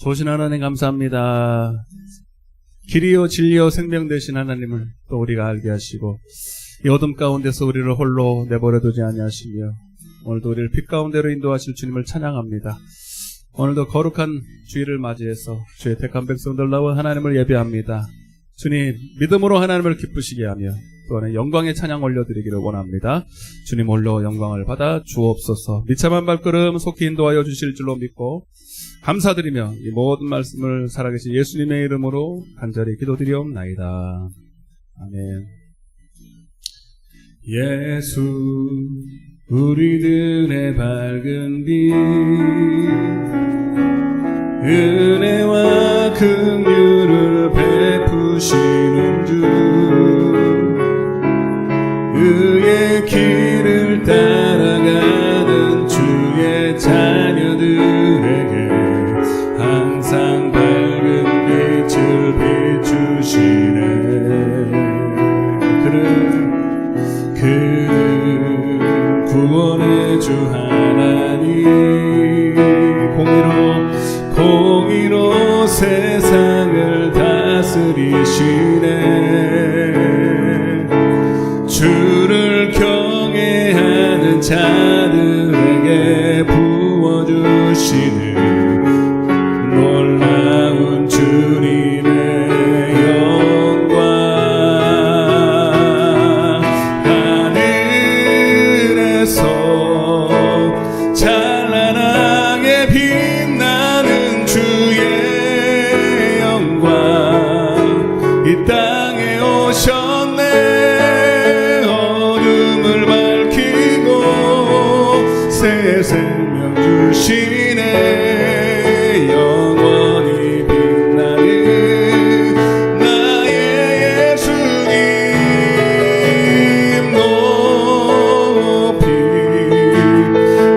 좋으신 하나님 감사합니다. 길이요 진리요 생명 되신 하나님을 또 우리가 알게 하시고 이 어둠 가운데서 우리를 홀로 내버려두지 아니하시며 오늘도 우리를 빛 가운데로 인도하실 주님을 찬양합니다. 오늘도 거룩한 주일을 맞이해서 주의 택한 백성들 나와 하나님을 예배합니다. 주님 믿음으로 하나님을 기쁘시게 하며 또한 영광의 찬양 올려드리기를 원합니다. 주님 홀로 영광을 받아 주옵소서. 미참한 발걸음 속히 인도하여 주실 줄로 믿고 감사드리며 이 모든 말씀을 살아계신 예수님의 이름으로 간절히 기도드리옵나이다. 아멘. 예수 우리들의 밝은 빛 은혜와 긍휼을 베푸시는 주 그의 길을 따라가는 주의 자녀들에게 항상 밝은 빛을 비추시네. 그는 구원의 주 하나님 공의로 세상을 다스리시네. 주를 경외하는 자들에게 부어주시는 놀라운 주님의 영광. 하늘에서 찬란하게 빛나는 주의 영광 이 땅에 오셨네. 어둠을 밝히고 새 생명 주시네. 영원히 빛나는 나의 예수님 높이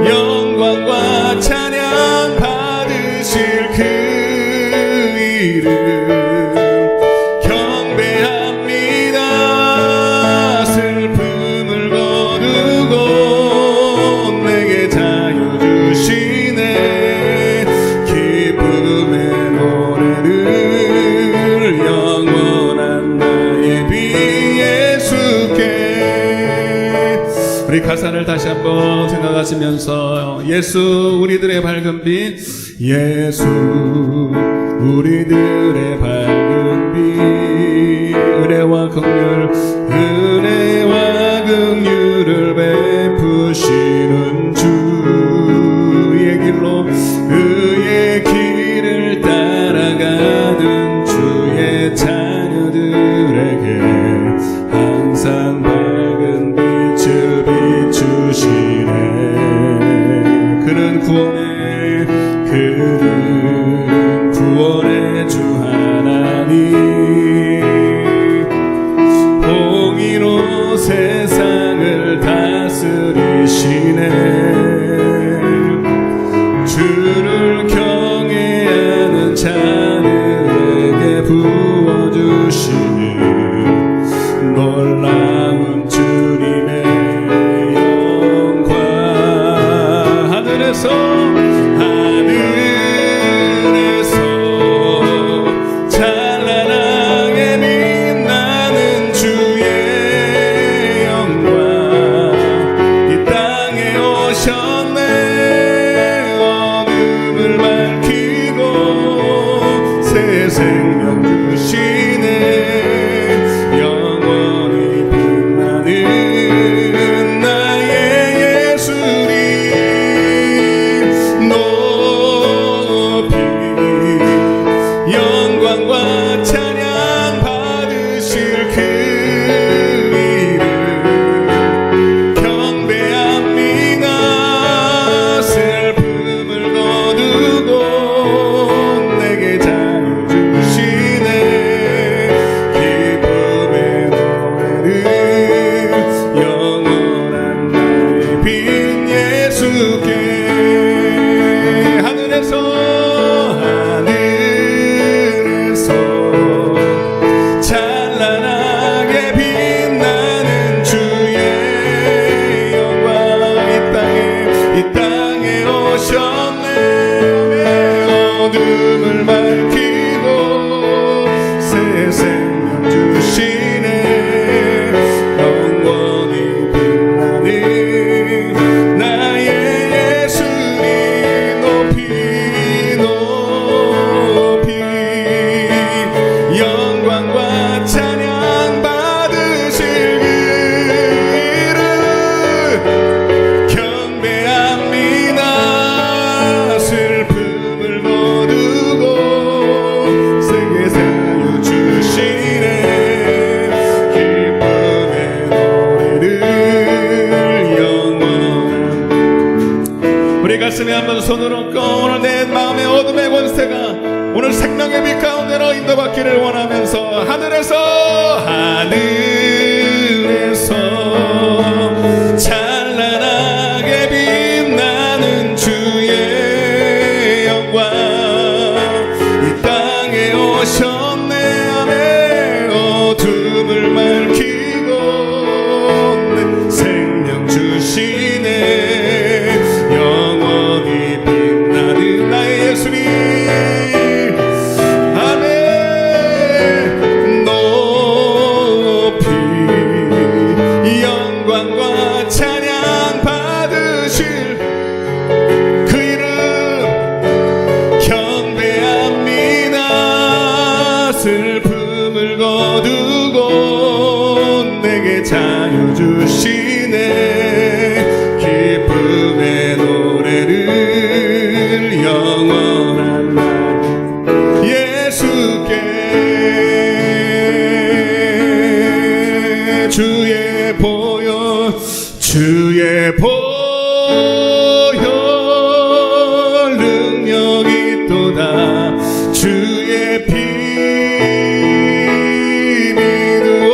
영광과 찬양 받으실 그 이름 경배합니다. 슬픔을 거두고 내게 자유 주시네. 기쁨의 노래를 영원한 나의 비 예수께. 우리 가사를 다시 한번 생각하시면서 예수 우리들의 밝은 빛 예수 우리들의 밝은 빛 은혜와 긍휼을 베푸시는 주의 길로 그의 길을 따라가는 주의 자녀들에게 항상 밝은 빛을 비추시네. 그는 구원의 주 하나님 공의로 세상을 다스리시네. 주를 경외하는 자들에게 부어주시는 놀라운 주님의 영광. 하늘에서 찬란하게 빛나는 주의 영광 이 땅에 오셨네. 어둠을 밝히고 새 생명 주시네. 영원히 빛나는 나의 예수님 높이 영광과 찬양 받으실 그 이름 경배합니다. 슬픔을 거두고 내게 자유 주시네. 기쁨의 노래를 영원한 나의 빛 예수께. 하늘에서 찬란하게 빛나는 주의 영광 이 땅에 오셨네. 어둠을 상태가 오늘 생명의 빛 가운데로 인도받기를 원하면서 하늘에서 찬란하게 빛나는 주의 영광 이 땅에 오셨네 하매 어둠을 밝히고 내 생명 주시네 영원히 빛나는 나의 예수님 아멘 높이 영광과 찬양 받으실 그 이름 경배합니다 슬픔을 거두고 내게 자유 주시네 기쁨의 노래를 영원한 날 예수께 주의 보혈 능력이 또다 주의 피 믿으오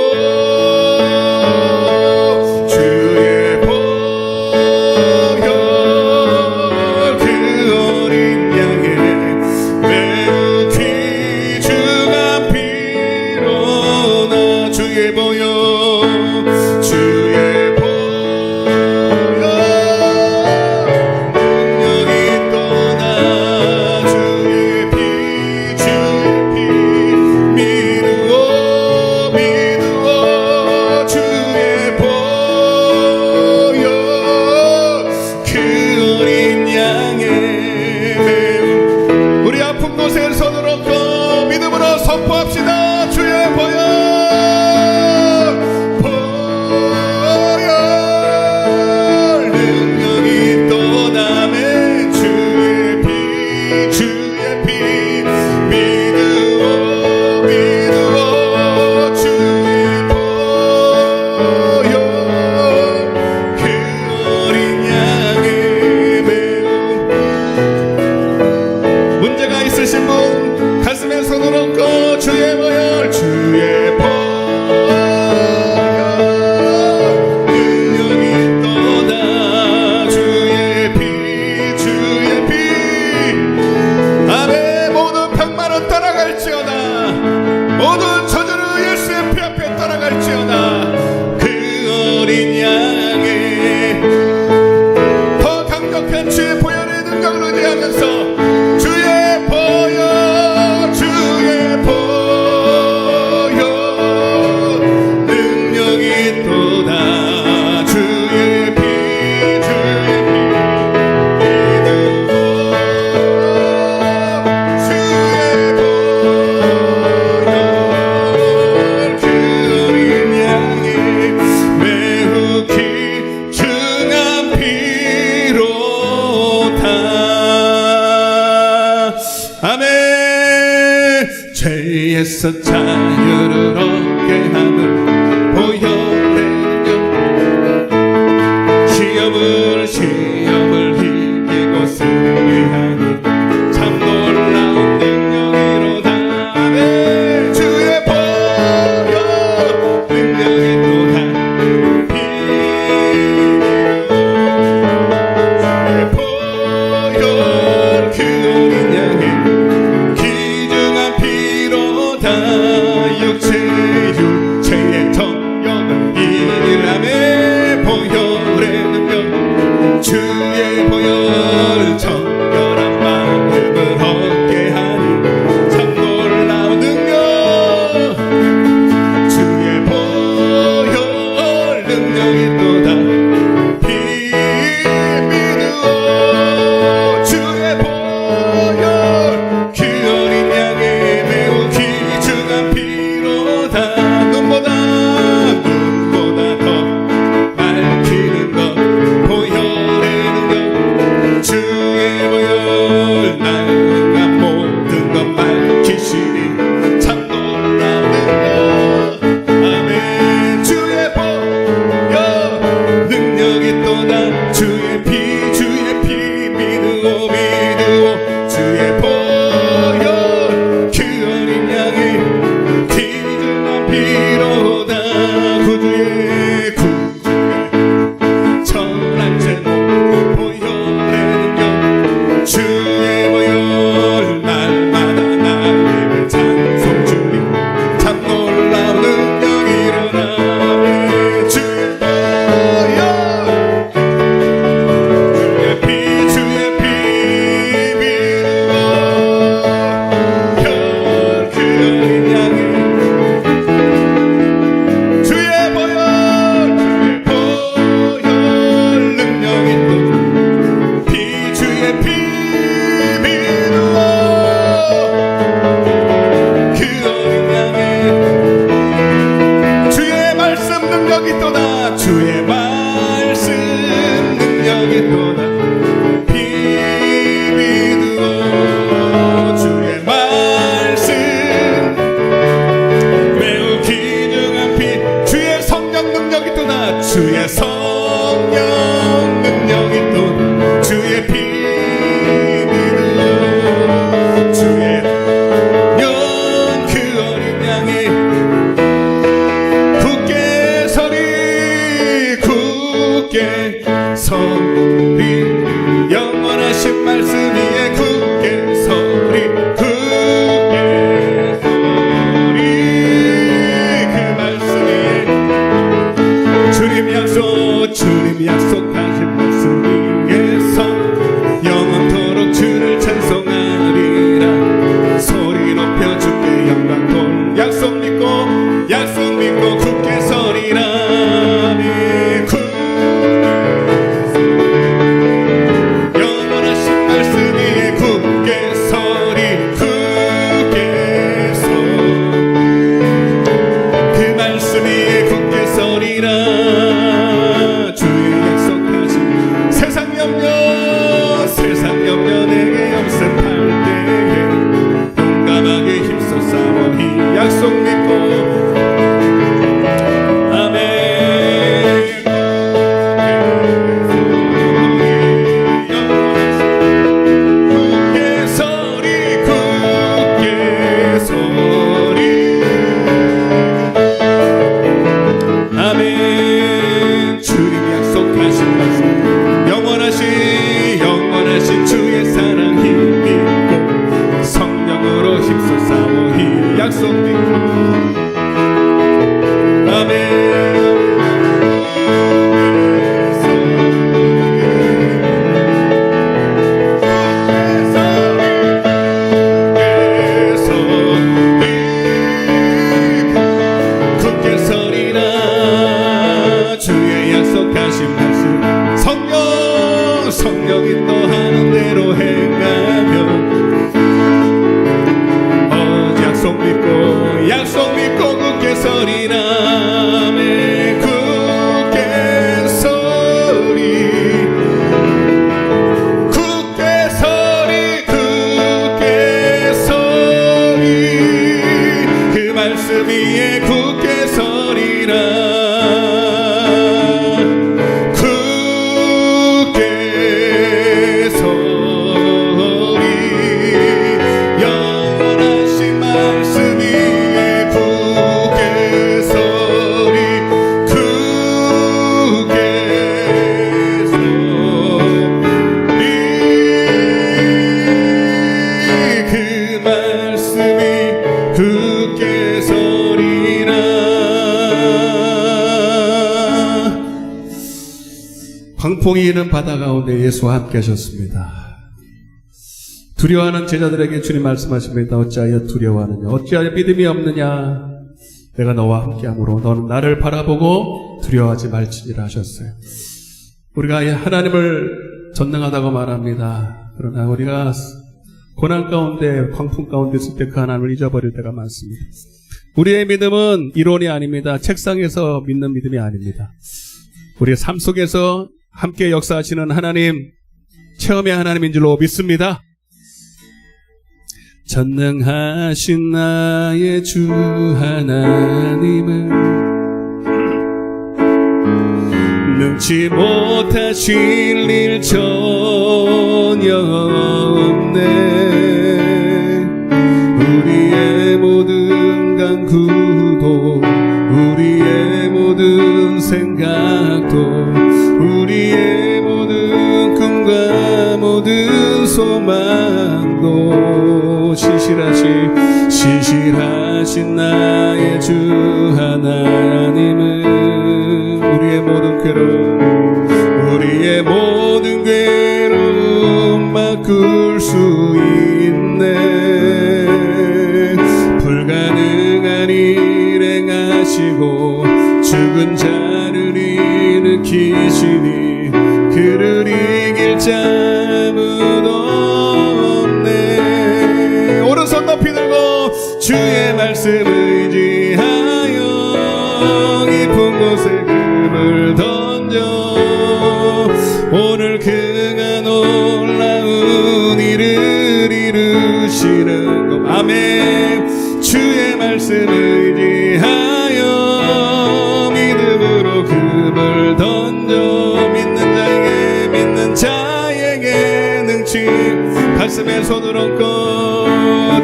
주의 보혈 그 어린 양의 매우 귀중한 피로 나 주의 보혈 선포합시다. 주의 보혈 능력이 떠나매 주의 피 믿으오 주의 보혈 그 어린 양의 매우 문제가 있으신 분 가슴에 손을 얹고 주의 보혈 능력이 떠나 주의 피 아멘 모든 병마는 떠나갈지어다 모든 저주는 예수의 피 앞에 떠나갈지어다 그 어린 양의 더 강력한 주의 보혈의 능력을 의지하면서 주의 보혈 능력이 또다 주의 피 믿으오 주의 보혈 그 어린 양의 매우 귀중한 피로다 아멘 죄에서 자유를 얻게 하는 보혈의 시험을 이기고 승리하니 참 놀라운 능력이로다 아멘 주의 보혈 능력이 또다 주의 보혈 그 어린 양의 귀중한 피로다 육체의 정 광풍이 있는 바다 가운데 예수와 함께 하셨습니다. 두려워하는 제자들에게 주님 말씀하십니다. 어찌하여 두려워하느냐? 어찌하여 믿음이 없느냐? 내가 너와 함께함으로 너는 나를 바라보고 두려워하지 말지니라 하셨어요. 우리가 하나님을 전능하다고 말합니다. 그러나 우리가 고난 가운데, 광풍 가운데 있을 때 그 하나님을 잊어버릴 때가 많습니다. 우리의 믿음은 이론이 아닙니다. 책상에서 믿는 믿음이 아닙니다. 우리의 삶 속에서 함께 역사하시는 하나님, 체험의 하나님인 줄로 믿습니다. 전능하신 나의 주 하나님은 능치 못하실 일 전혀 없네. 우리의 모든 간구도 우리의 모든 생각도 우리의 모든 꿈과 모든 소망도 신실하신 나의 주 하나님은 우리의 모든 괴로움 바꿀 수 있네. 불가능한 일 행하시고 죽은 자를 일으키시니 그를 이길 자 아무도 없네. 오른손 높이 들고 주의 말씀 의지하여 깊은 곳에 금을 던져 오늘 그가 놀라운 일을 이루시는 것. 아멘. 주의 말씀 의지하여 믿음으로 금을 던져 믿는 자에게 능치. 가슴에 손을 얹고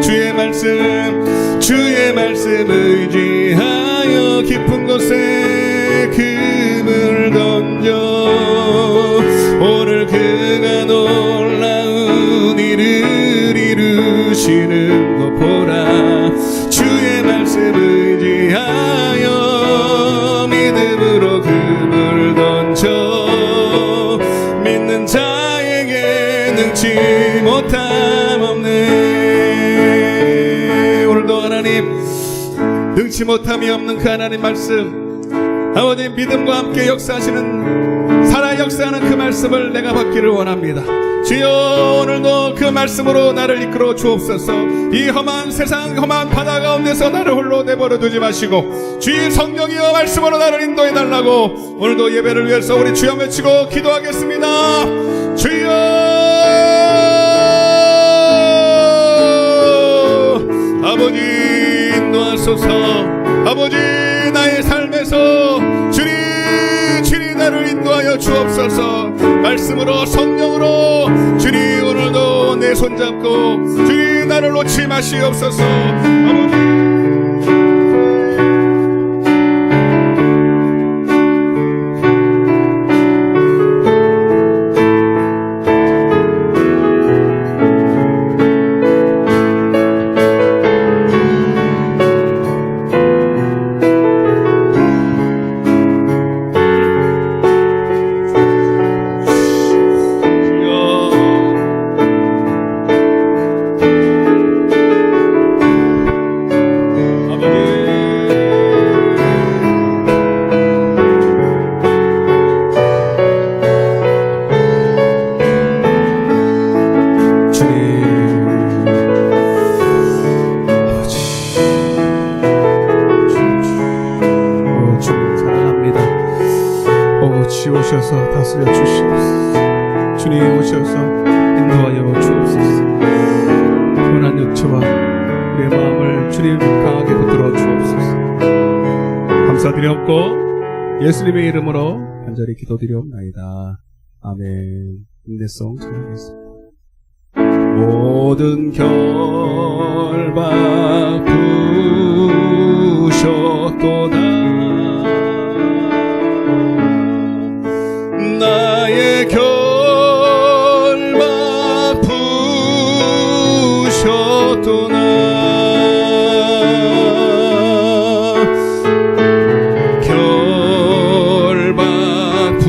주의 말씀 의지하여 깊은 곳에 금을 던져 오늘 그가 놀라운 일을 이루시는 것 보라. 주의 말씀 의지하여 믿음으로 금을 던져 믿는 자에게 능치 못함 없네. 오늘도 하나님 능치 못함이 없는 그 하나님 말씀, 아버지 믿음과 함께 역사하시는 살아 역사하는 그 말씀을 내가 받기를 원합니다. 주여 오늘도 그 말씀으로 나를 이끌어 주옵소서. 이 험한 세상 험한 바다 가운데서 나를 홀로 내버려 두지 마시고 주의 성령이여 말씀으로 나를 인도해 달라고 오늘도 예배를 위해서 우리 주여 외치고 기도하겠습니다. 주여 아버지 인도하소서. 아버지 나의 삶에서 주님 나를 인도하여 주옵소서. 말씀으로 성령으로 주님 오늘도 내 손잡고 주님 나를 놓지 마시옵소서. 아버지 오셔서 다스려 주시옵소서. 주님 오셔서 인도하여 주옵소서. 고난 육체와 우리의 마음을 주님 강하게 붙들어 주옵소서. 감사드렸고 예수님의 이름으로 간절히 기도드리옵나이다. 아멘. 인내성 찬양하겠습니다. 모든 결박 부으셨도다. 나의 결박 부으셨도다. 결박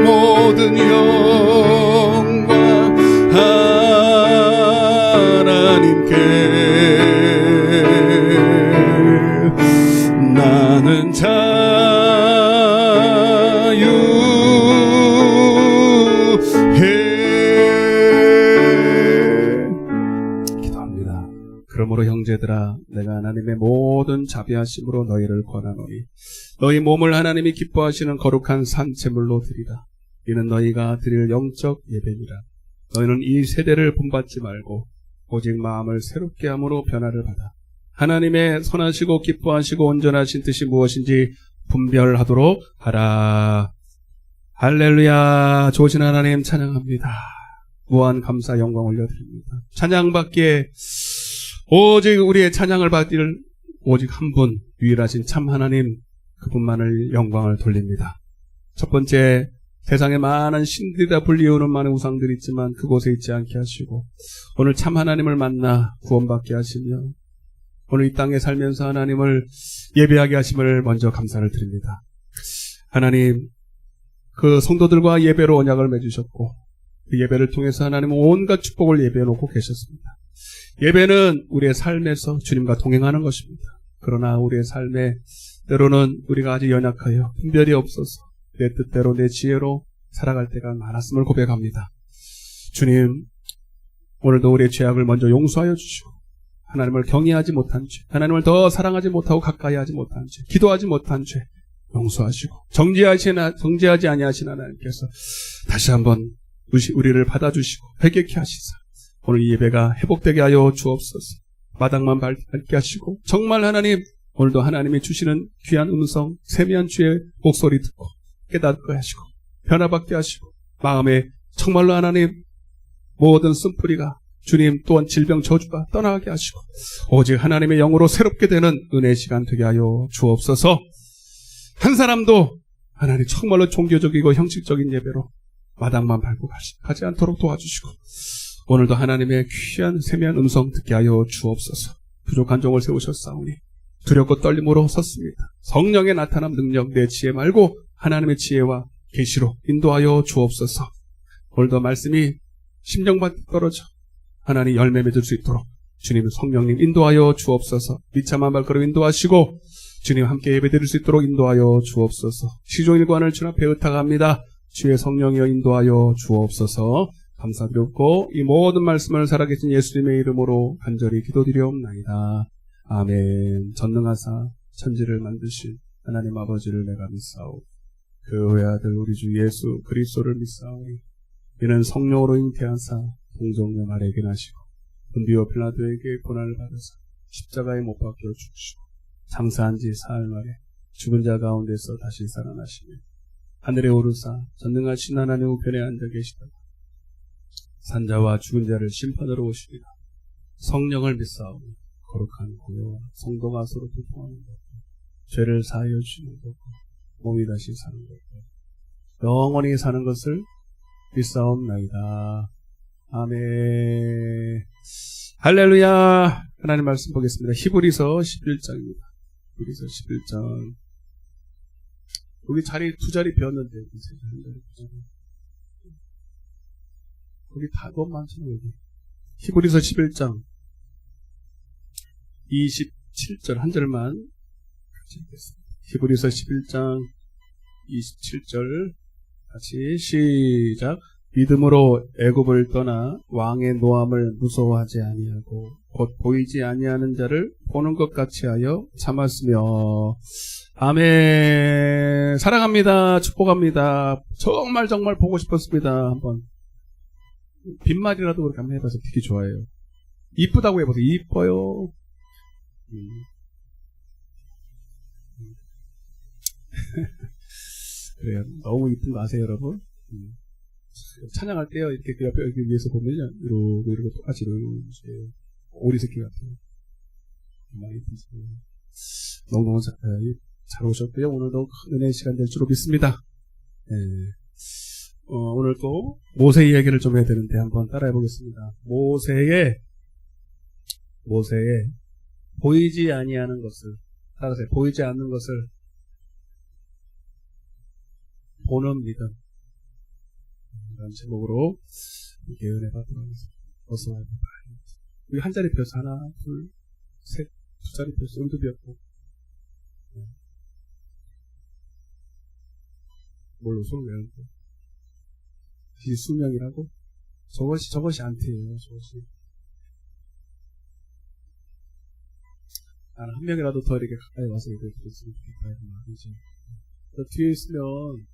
모든 영광 하나님께. 나는 기도합니다. 그러므로 형제들아, 내가 하나님의 모든 자비하심으로 너희를 권하노니 너희 몸을 하나님이 기뻐하시는 거룩한 산제물로 드리라. 이는 너희가 드릴 영적 예배니라. 너희는 이 세대를 본받지 말고 오직 마음을 새롭게 함으로 변화를 받아 하나님의 선하시고 기뻐하시고 온전하신 뜻이 무엇인지 분별하도록 하라. 할렐루야. 좋으신 하나님 찬양합니다. 무한 감사 영광 올려드립니다. 찬양받기에 오직 우리의 찬양을 받을 오직 한 분, 유일하신 참 하나님, 그분만을 영광을 돌립니다. 첫 번째, 세상에 많은 신들이라 불리우는 많은 우상들이 있지만 그곳에 있지 않게 하시고 오늘 참 하나님을 만나 구원받게 하시며 오늘 이 땅에 살면서 하나님을 예배하게 하심을 먼저 감사를 드립니다. 하나님, 그 성도들과 예배로 언약을 맺으셨고 그 예배를 통해서 하나님은 온갖 축복을 예배해 놓고 계셨습니다. 예배는 우리의 삶에서 주님과 동행하는 것입니다. 그러나 우리의 삶에 때로는 우리가 아직 연약하여 분별이 없어서 내 뜻대로 내 지혜로 살아갈 때가 많았음을 고백합니다. 주님, 오늘도 우리의 죄악을 먼저 용서하여 주시고 하나님을 경외하지 못한 죄, 하나님을 더 사랑하지 못하고 가까이 하지 못한 죄, 기도하지 못한 죄 용서하시고 정죄하지 아니하신 하나님께서 다시 한번 우리를 받아주시고 회개케 하시사 오늘 이 예배가 회복되게 하여 주옵소서. 마당만 밝게 하시고 정말 하나님, 오늘도 하나님이 주시는 귀한 음성, 세미한 주의 목소리 듣고 깨닫게 하시고 변화받게 하시고 마음에 정말로 하나님 모든 쓴뿌리가 주님 또한 질병 저주가 떠나게 하시고 오직 하나님의 영으로 새롭게 되는 은혜의 시간 되게 하여 주옵소서. 한 사람도 하나님 정말로 종교적이고 형식적인 예배로 마당만 밟고 가지 않도록 도와주시고 오늘도 하나님의 귀한 세미한 음성 듣게 하여 주옵소서. 부족한 종을 세우셨사오니 두렵고 떨림으로 섰습니다. 성령의 나타남 능력 내 지혜 말고 하나님의 지혜와 계시로 인도하여 주옵소서. 오늘도 말씀이 심령밭에 떨어져 하나님 열매 맺을 수 있도록 주님 성령님 인도하여 주옵소서. 미참한 발걸음 인도하시고 주님 함께 예배드릴 수 있도록 인도하여 주옵소서. 시종일관을 주 앞에 의탁합니다. 주의 성령이여 인도하여 주옵소서. 감사드렸고 이 모든 말씀을 살아계신 예수님의 이름으로 간절히 기도드리옵나이다. 아멘. 전능하사 천지를 만드신 하나님 아버지를 내가 믿사오. 그 외아들 우리 주 예수 그리스도를 믿사오니 이는 성령으로 잉태하사 동정녀 마리아에게 나시고 본디오 필라도에게 고난을 받으사 십자가에 못 박혀 죽으시고 장사한 지 사흘 만에 죽은 자 가운데서 다시 살아나시며 하늘에 오르사 전능하신 하나님 우편에 앉아 계시다가 산자와 죽은 자를 심판하러 오십니다. 성령을 믿사오니 거룩한 공예와 성도가 서로 교통하는 것, 죄를 사하여 주시는 것, 몸이 다시 사는 것, 영원히 사는 것을 믿사옵나이다. 아멘. 할렐루야. 하나님 말씀 보겠습니다. 히브리서 11장입니다. 히브리서 11장. 여기 자리 두 자리 비었는데 거기 다 너무 많잖아요. 여기. 히브리서 11장 27절 한 절만 같이 읽겠습니다. 히브리서 11장 27절 같이 시작. 믿음으로 애굽을 떠나 왕의 노함을 무서워하지 아니하고 곧 보이지 아니하는 자를 보는 것 같이 하여 참았으며. 아멘. 사랑합니다. 축복합니다. 정말 보고 싶었습니다. 한번 빈말이라도 그렇게 한번 해봐서 되게 좋아해요. 이쁘다고 해보세요. 이뻐요. 그래요. 너무 이쁜 거 아세요, 여러분? 찬양할 때요, 이렇게 그 옆에 여기 위에서 보면요, 이러고 똑같이 이러세요. 오리새끼 같아요. 많이 이쁘세요. 너무너무 잘 오셨고요. 오늘도 큰 은혜의 시간 될 줄로 믿습니다. 네. 오늘 또 모세 이야기를 좀 해야 되는데 한번 따라해 보겠습니다. 모세의 보이지 아니하는 것을 따라서 보이지 않는 것을 보는 믿음. 이런 제목으로 이렇게 은혜 받도록 하겠습니다. 어서 와요. 우리 한 자리 펴서 하나, 둘, 셋, 두 자리 펴서 여기도 비었고. 뭘로 손을 내는데? 이 수명이라고? 저것이 안티예요, 저것이. 나는 한 명이라도 더 이렇게 가까이 와서 얘기를 들었으면 좋겠다, 이런 말이지. 너 뒤에 있으면,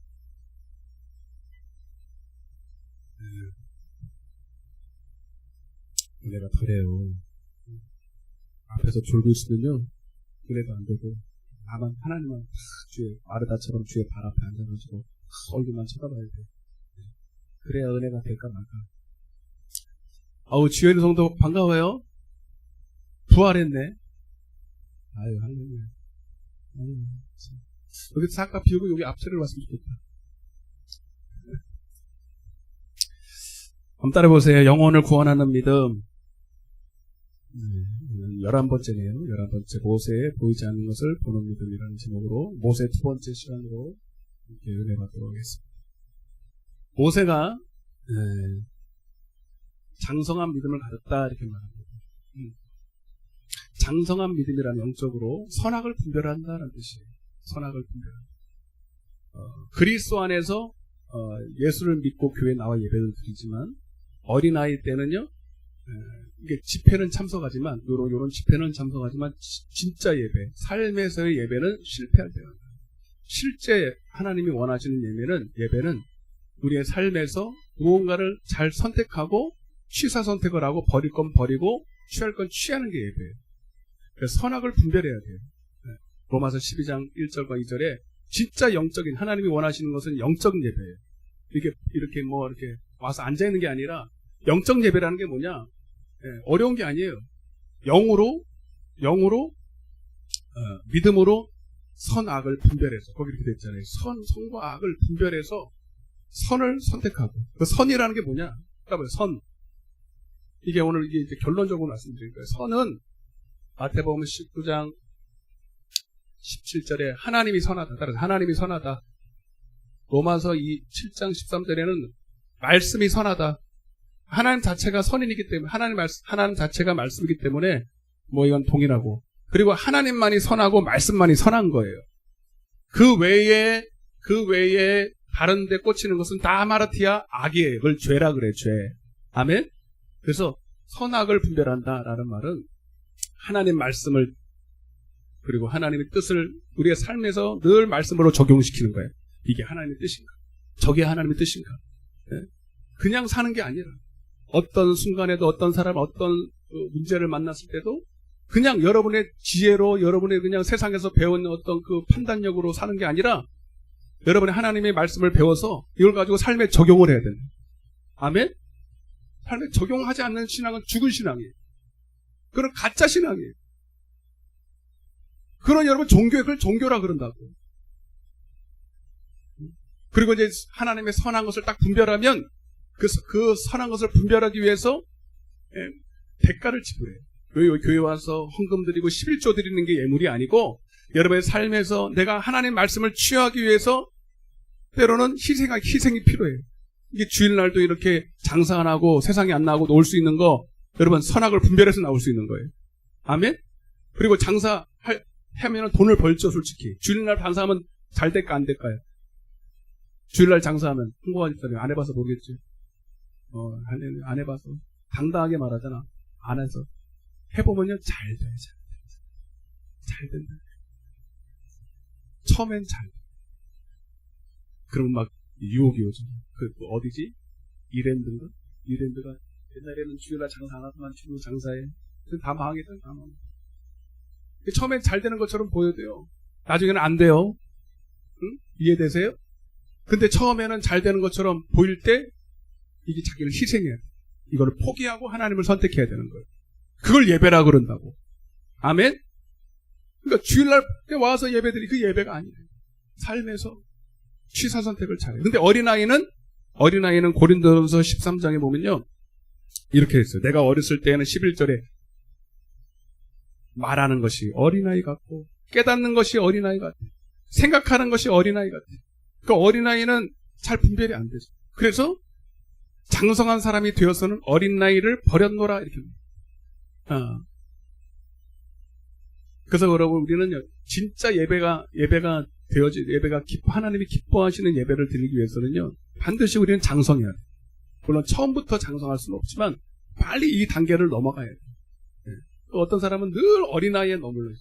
은혜가 덜해요. 앞에서 졸고 있으면요, 은혜도 안 되고, 나만, 하나님만 주에, 마르다처럼 주의 발 앞에 앉아가지고, 얼굴만 쳐다봐야 돼. 그래야 은혜가 될까 말까. 아우, 주여 있는 성도 반가워요. 부활했네. 아유, 할렐루야. 여기 싹 비우고 여기 앞자리를 왔으면 좋겠다. 한번 따라해보세요. 영혼을 구원하는 믿음. 11번째네요. 11번째. 모세의 보이지 않는 것을 보는 믿음이라는 제목으로 모세 두 번째 시간으로 이렇게 은혜 받도록 하겠습니다. 모세가 장성한 믿음을 가졌다 이렇게 말합니다. 장성한 믿음이라는 영적으로 선악을 분별한다는 뜻이에요. 선악을 분별한다. 그리스도 안에서 예수를 믿고 교회에 나와 예배를 드리지만 어린아이 때는요, 이게 집회는 참석하지만, 요런 집회는 참석하지만, 진짜 예배, 삶에서의 예배는 실패할 때가 있어요. 실제 하나님이 원하시는 예배는 우리의 삶에서 무언가를 잘 선택하고, 취사 선택을 하고, 버릴 건 버리고, 취할 건 취하는 게 예배예요. 그래서 선악을 분별해야 돼요. 로마서 12장 1절과 2절에 진짜 영적인, 하나님이 원하시는 것은 영적인 예배예요. 이렇게 와서 앉아있는 게 아니라, 영적 예배라는 게 뭐냐? 어려운 게 아니에요. 영으로, 믿음으로 선악을 분별해서, 거기 이렇게 됐잖아요. 선과 악을 분별해서 선을 선택하고. 그 선이라는 게 뭐냐? 그러니까 선. 이게 오늘 이제 결론적으로 말씀드릴 거예요. 선은 마태복음 19장 17절에 하나님이 선하다. 따라서 하나님이 선하다. 로마서 7장 13절에는 말씀이 선하다. 하나님 자체가 선인이기 때문에, 하나님 자체가 말씀이기 때문에, 이건 동일하고. 그리고 하나님만이 선하고, 말씀만이 선한 거예요. 그 외에, 다른 데 꽂히는 것은 다 하마르티아 악이에요. 그걸 죄라 그래, 죄. 아멘? 그래서, 선악을 분별한다, 라는 말은, 하나님 말씀을, 그리고 하나님의 뜻을 우리의 삶에서 늘 말씀으로 적용시키는 거예요. 이게 하나님의 뜻인가? 저게 하나님의 뜻인가? 네? 그냥 사는 게 아니라, 어떤 순간에도 어떤 사람, 어떤 문제를 만났을 때도 그냥 여러분의 지혜로, 여러분의 그냥 세상에서 배운 어떤 그 판단력으로 사는 게 아니라 여러분이 하나님의 말씀을 배워서 이걸 가지고 삶에 적용을 해야 된다. 아멘? 삶에 적용하지 않는 신앙은 죽은 신앙이에요. 그건 가짜 신앙이에요. 그런 여러분 그걸 종교라 그런다고. 그리고 이제 하나님의 선한 것을 딱 분별하면 그 선한 것을 분별하기 위해서 대가를 지불해요. 교회 와서 헌금 드리고 11조 드리는 게 예물이 아니고 여러분의 삶에서 내가 하나님 말씀을 취하기 위해서 때로는 희생이 필요해요. 이게 주일날도 이렇게 장사 안 하고 세상에 안 나오고 놀 수 있는 거 여러분 선악을 분별해서 나올 수 있는 거예요. 아멘? 그리고 하면 돈을 벌죠, 솔직히. 주일날 장사하면 잘 될까 안 될까요? 주일날 장사하면 홍보가 집사님 안 해봐서 모르겠지. 안 해봐서 당당하게 말하잖아. 안 해서 해보면요 잘 돼, 잘 된다. 처음엔 잘 돼. 그러면 막 유혹이 오죠. 어디지? 이랜드인가? 이랜드가 옛날에는 주일날 장사 안 하더만 주로 장사해. 다 망하겠다, 다 망해. 처음엔 잘 되는 것처럼 보여도요. 나중에는 안 돼요. 응? 이해되세요? 근데 처음에는 잘 되는 것처럼 보일 때 이게 자기를 희생해야 돼. 이거를 포기하고 하나님을 선택해야 되는 거예요. 그걸 예배라 그런다고. 아멘? 그러니까 주일날 와서 예배드리 그 예배가 아니에요. 삶에서 취사 선택을 잘해요. 근데 어린아이는 고린도전서 13장에 보면요. 이렇게 했어요. 내가 어렸을 때는 11절에 말하는 것이 어린아이 같고 깨닫는 것이 어린아이 같아. 생각하는 것이 어린아이 같아. 그 어린아이는 잘 분별이 안 되죠. 그래서 장성한 사람이 되어서는 어린 나이를 버렸노라 이렇게. 그래서 여러분 우리는 진짜 예배가 하나님이 기뻐하시는 예배를 드리기 위해서는요 반드시 우리는 장성해야 돼. 물론 처음부터 장성할 수는 없지만 빨리 이 단계를 넘어가야 돼. 또 어떤 사람은 늘 어린아이에 머물러서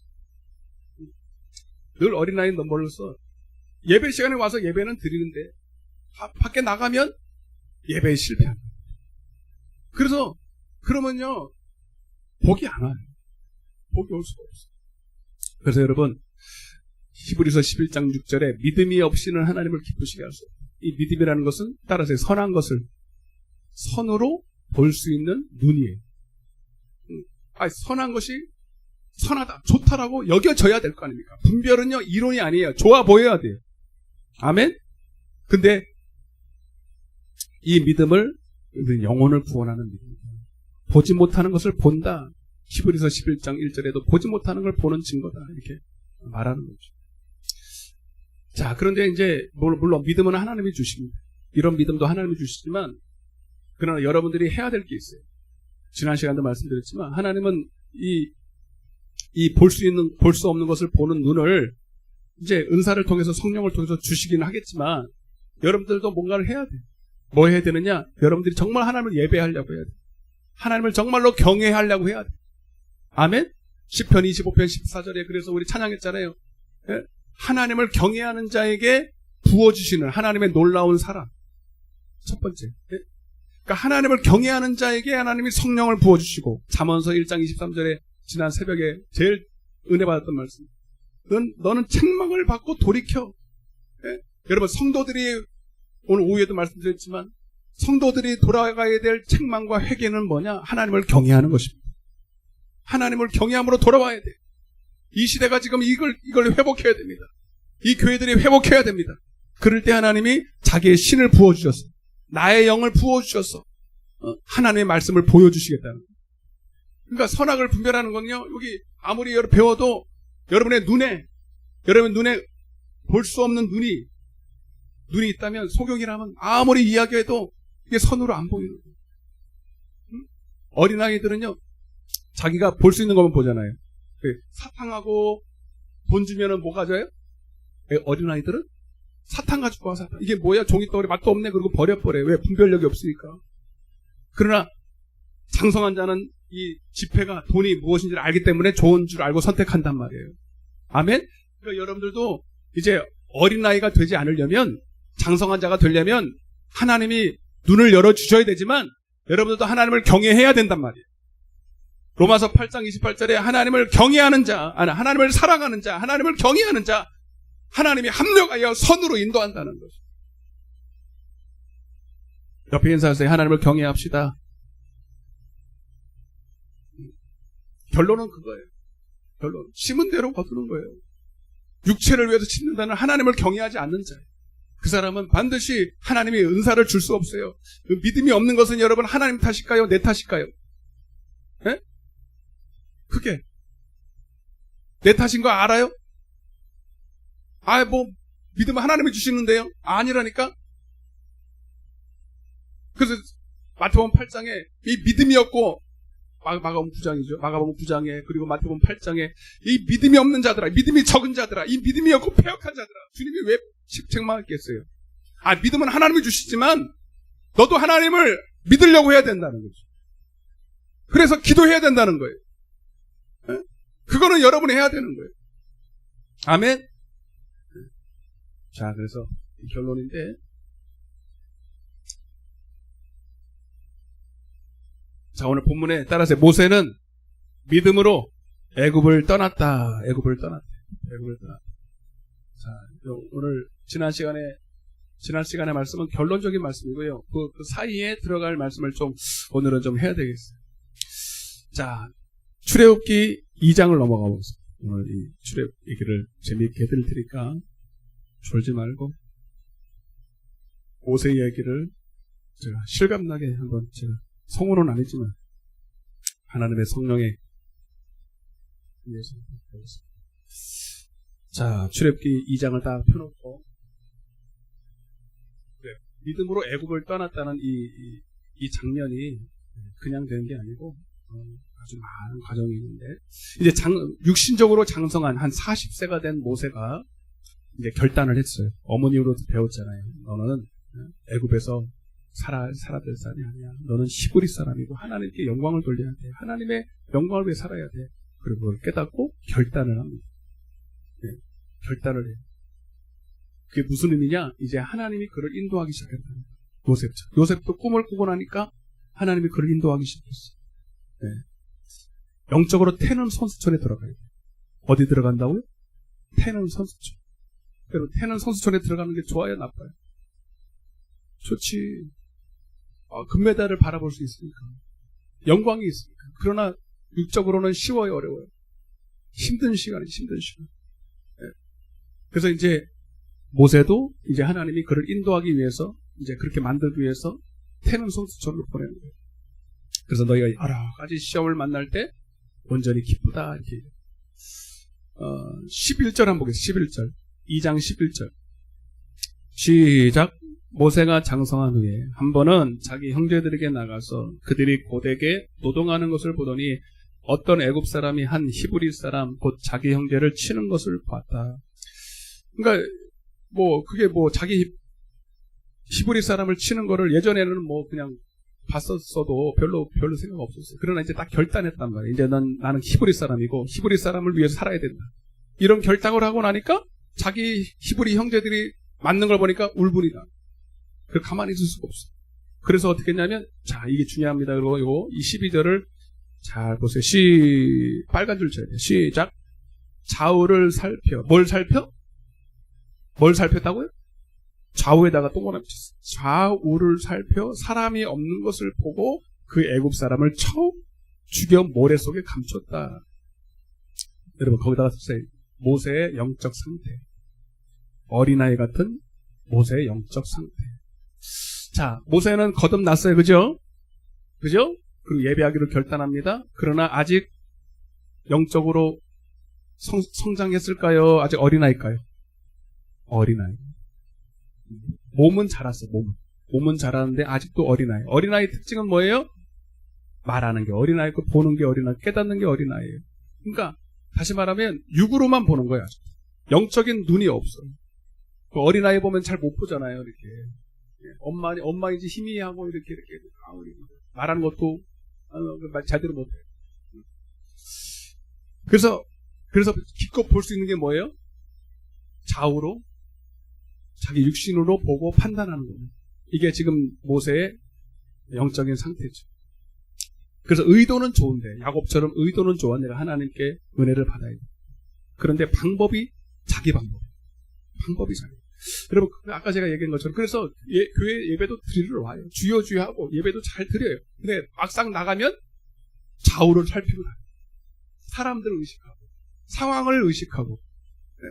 예배 시간에 와서 예배는 드리는데 밖에 나가면 예배에 실패합니다. 그래서 그러면요 복이 안 와요. 복이 올 수가 없어요. 그래서 여러분 히브리서 11장 6절에 믿음이 없이는 하나님을 기쁘시게 할 수 없어요. 이 믿음이라는 것은 따라서 선한 것을 선으로 볼 수 있는 눈이에요. 선한 것이 선하다, 좋다라고 여겨져야 될 거 아닙니까? 분별은요 이론이 아니에요. 좋아 보여야 돼요. 아멘? 근데 이 믿음을 영혼을 구원하는 믿음입니다. 보지 못하는 것을 본다. 히브리서 11장 1절에도 보지 못하는 걸 보는 증거다. 이렇게 말하는 거죠. 자, 그런데 이제 물론 믿음은 하나님이 주십니다. 이런 믿음도 하나님이 주시지만 그러나 여러분들이 해야 될 게 있어요. 지난 시간도 말씀드렸지만 하나님은 이 볼 수 없는 것을 보는 눈을 이제 은사를 통해서 성령을 통해서 주시기는 하겠지만 여러분들도 뭔가를 해야 돼요. 뭐 해야 되느냐? 여러분들이 정말 하나님을 예배하려고 해야 돼요. 하나님을 정말로 경외하려고 해야 돼요. 아멘? 시편 25편 14절에 그래서 우리 찬양했잖아요. 예? 하나님을 경외하는 자에게 부어주시는 하나님의 놀라운 사랑. 첫 번째. 예? 그러니까 하나님을 경외하는 자에게 하나님이 성령을 부어주시고 잠언서 1장 23절에 지난 새벽에 제일 은혜 받았던 말씀. 너는 책망을 받고 돌이켜. 예? 여러분 성도들이 오늘 오후에도 말씀드렸지만 성도들이 돌아가야 될 책망과 회개는 뭐냐? 하나님을 경외하는 것입니다. 하나님을 경외함으로 돌아와야 돼. 이 시대가 지금 이걸 회복해야 됩니다. 이 교회들이 회복해야 됩니다. 그럴 때 하나님이 자기의 신을 부어주셨어. 나의 영을 부어주셔서 하나님의 말씀을 보여주시겠다는 거예요. 그러니까 선악을 분별하는 건요. 여기 아무리 배워도 여러분 눈에 볼 수 없는 눈이 있다면 소경이라면 아무리 이야기해도 이게 선으로 안 보이는 거예요. 어린아이들은요. 자기가 볼 수 있는 것만 보잖아요. 사탕하고 돈 주면은 뭐 가져요? 어린아이들은 사탕 가지고 와, 사탕. 이게 뭐야? 종이덩어리 맛도 없네. 그리고 버려버려요. 왜? 분별력이 없으니까. 그러나 장성한 자는 이 지폐가 돈이 무엇인지를 알기 때문에 좋은 줄 알고 선택한단 말이에요. 아멘? 그러니까 여러분들도 이제 어린아이가 되지 않으려면 장성한 자가 되려면 하나님이 눈을 열어주셔야 되지만 여러분들도 하나님을 경외해야 된단 말이에요. 로마서 8장 28절에 하나님을 경외하는 자, 하나님을 사랑하는 자, 하나님을 경외하는 자, 하나님이 합력하여 선으로 인도한다는 거죠. 옆에 인사하세요. 하나님을 경외합시다. 결론은 그거예요. 결론. 심은 대로 거두는 거예요. 육체를 위해서 심는다는 하나님을 경외하지 않는 자예요. 그 사람은 반드시 하나님이 은사를 줄 수 없어요. 그 믿음이 없는 것은 여러분 하나님 탓일까요? 내 탓일까요? 예? 그게 내 탓인 거 알아요? 믿음은 하나님이 주시는데요? 아니라니까? 그래서 마태복음 8장에 이 믿음이 없고 마가복음 9장이죠. 마가복음 9장에 그리고 마태복음 8장에 이 믿음이 없는 자들아, 믿음이 적은 자들아, 이 믿음이 없고 패역한 자들아. 주님이 왜 책망했겠어요? 믿음은 하나님이 주시지만 너도 하나님을 믿으려고 해야 된다는 거죠. 그래서 기도해야 된다는 거예요. 네? 그거는 여러분이 해야 되는 거예요. 아멘? 자, 그래서 결론인데 자, 오늘 본문에 따라서 모세는 믿음으로 애굽을 떠났다. 애굽을 떠났다. 자, 오늘 지난 시간의 말씀은 결론적인 말씀이고요. 그 사이에 들어갈 말씀을 오늘은 좀 해야 되겠어요. 자, 출애굽기 2장을 넘어가 보겠습니다. 오늘 이 출애굽 얘기를 재미있게 해드릴 테니까 졸지 말고 모세 이야기를 제가 실감나게 한번 제가 성우는 아니지만 하나님의 성령에 의해서 보겠습니다. 자, 출애굽기 2장을 딱 펴놓고 그래요. 믿음으로 애굽을 떠났다는 이 장면이 그냥 되는 게 아니고 아주 많은 과정이 있는데 이제 육신적으로 장성한 한 40세가 된 모세가 이제 결단을 했어요. 어머니로도 배웠잖아요. 너는 애굽에서 살아야 될 사람이 아니야. 너는 히브리 사람이고 하나님께 영광을 돌려야 돼. 하나님의 영광을 위해 살아야 돼. 그리고 그걸 깨닫고 결단을 합니다. 네, 결단을 해요. 그게 무슨 의미냐? 이제 하나님이 그를 인도하기 시작했다. 요셉도 꿈을 꾸고 나니까 하나님이 그를 인도하기 시작했어. 네. 영적으로 태는 선수촌에 들어가요. 어디 들어간다고요? 태는 선수촌. 여러분, 태는 선수촌에 들어가는 게 좋아요, 나빠요? 좋지. 금메달을 바라볼 수 있으니까. 영광이 있으니까. 그러나 육적으로는 쉬워요, 어려워요? 힘든 시간. 네. 그래서 이제 모세도 이제 하나님이 그를 인도하기 위해서 이제 그렇게 만들기 위해서 태는 선수촌으로 보내는 거예요. 그래서 너희가 여러 가지 시험을 만날 때 온전히 기쁘다 이렇게. 11절 한번 보겠습니다. 11절. 2장 11절. 시작. 모세가 장성한 후에 한 번은 자기 형제들에게 나가서 그들이 고되게 노동하는 것을 보더니 어떤 애굽 사람이 한 히브리 사람 곧 자기 형제를 치는 것을 봤다. 그러니까 그게 자기 히브리 사람을 치는 거를 예전에는 그냥 봤었어도 별로 생각 없었어요. 그러나 이제 딱 결단했단 말이에요. 이제 나는 히브리 사람이고 히브리 사람을 위해서 살아야 된다. 이런 결단을 하고 나니까 자기 히브리 형제들이 맞는 걸 보니까 울분이다. 그 가만히 있을 수가 없어. 그래서 어떻게 했냐면, 자, 이게 중요합니다. 그리고 이 12절을 잘 보세요. 빨간 줄 쳐야 돼요. 시작. 좌우를 살펴. 뭘 살펴? 뭘 살폈다고요? 좌우에다가 동그라미 쳤어요. 좌우를 살펴 사람이 없는 것을 보고 그 애굽 사람을 쳐 죽여 모래 속에 감췄다. 여러분, 거기다가 쓰세요. 모세의 영적 상태. 어린아이 같은 모세의 영적 상태. 자, 모세는 거듭났어요. 그죠? 그리고 예배하기로 결단합니다. 그러나 아직 영적으로 성장했을까요? 아직 어린아이일까요? 어린아이. 몸은 자랐어, 몸은 자라는데 아직도 어린아이. 어린아이 특징은 뭐예요? 말하는 게 어린아이고 보는 게 어린아이, 깨닫는 게 어린아이예요. 그러니까 다시 말하면 육으로만 보는 거야. 영적인 눈이 없어요. 어린아이 보면 잘 못 보잖아요. 이렇게. 엄마인지 희미하고 이렇게 말하는 것도 제대로 못해. 그래서 기껏 볼 수 있는 게 뭐예요? 좌우로 자기 육신으로 보고 판단하는 거예요. 이게 지금 모세의 영적인 상태죠. 그래서 의도는 좋은데 야곱처럼 의도는 좋아. 내가 하나님께 은혜를 받아야 돼. 그런데 방법이 자기 방법이 자기. 여러분, 아까 제가 얘기한 것처럼 그래서 교회 예배도 드리러 와요. 주여 하고 예배도 잘 드려요. 근데 막상 나가면 좌우를 살피고 나요. 사람들을 의식하고 상황을 의식하고. 네.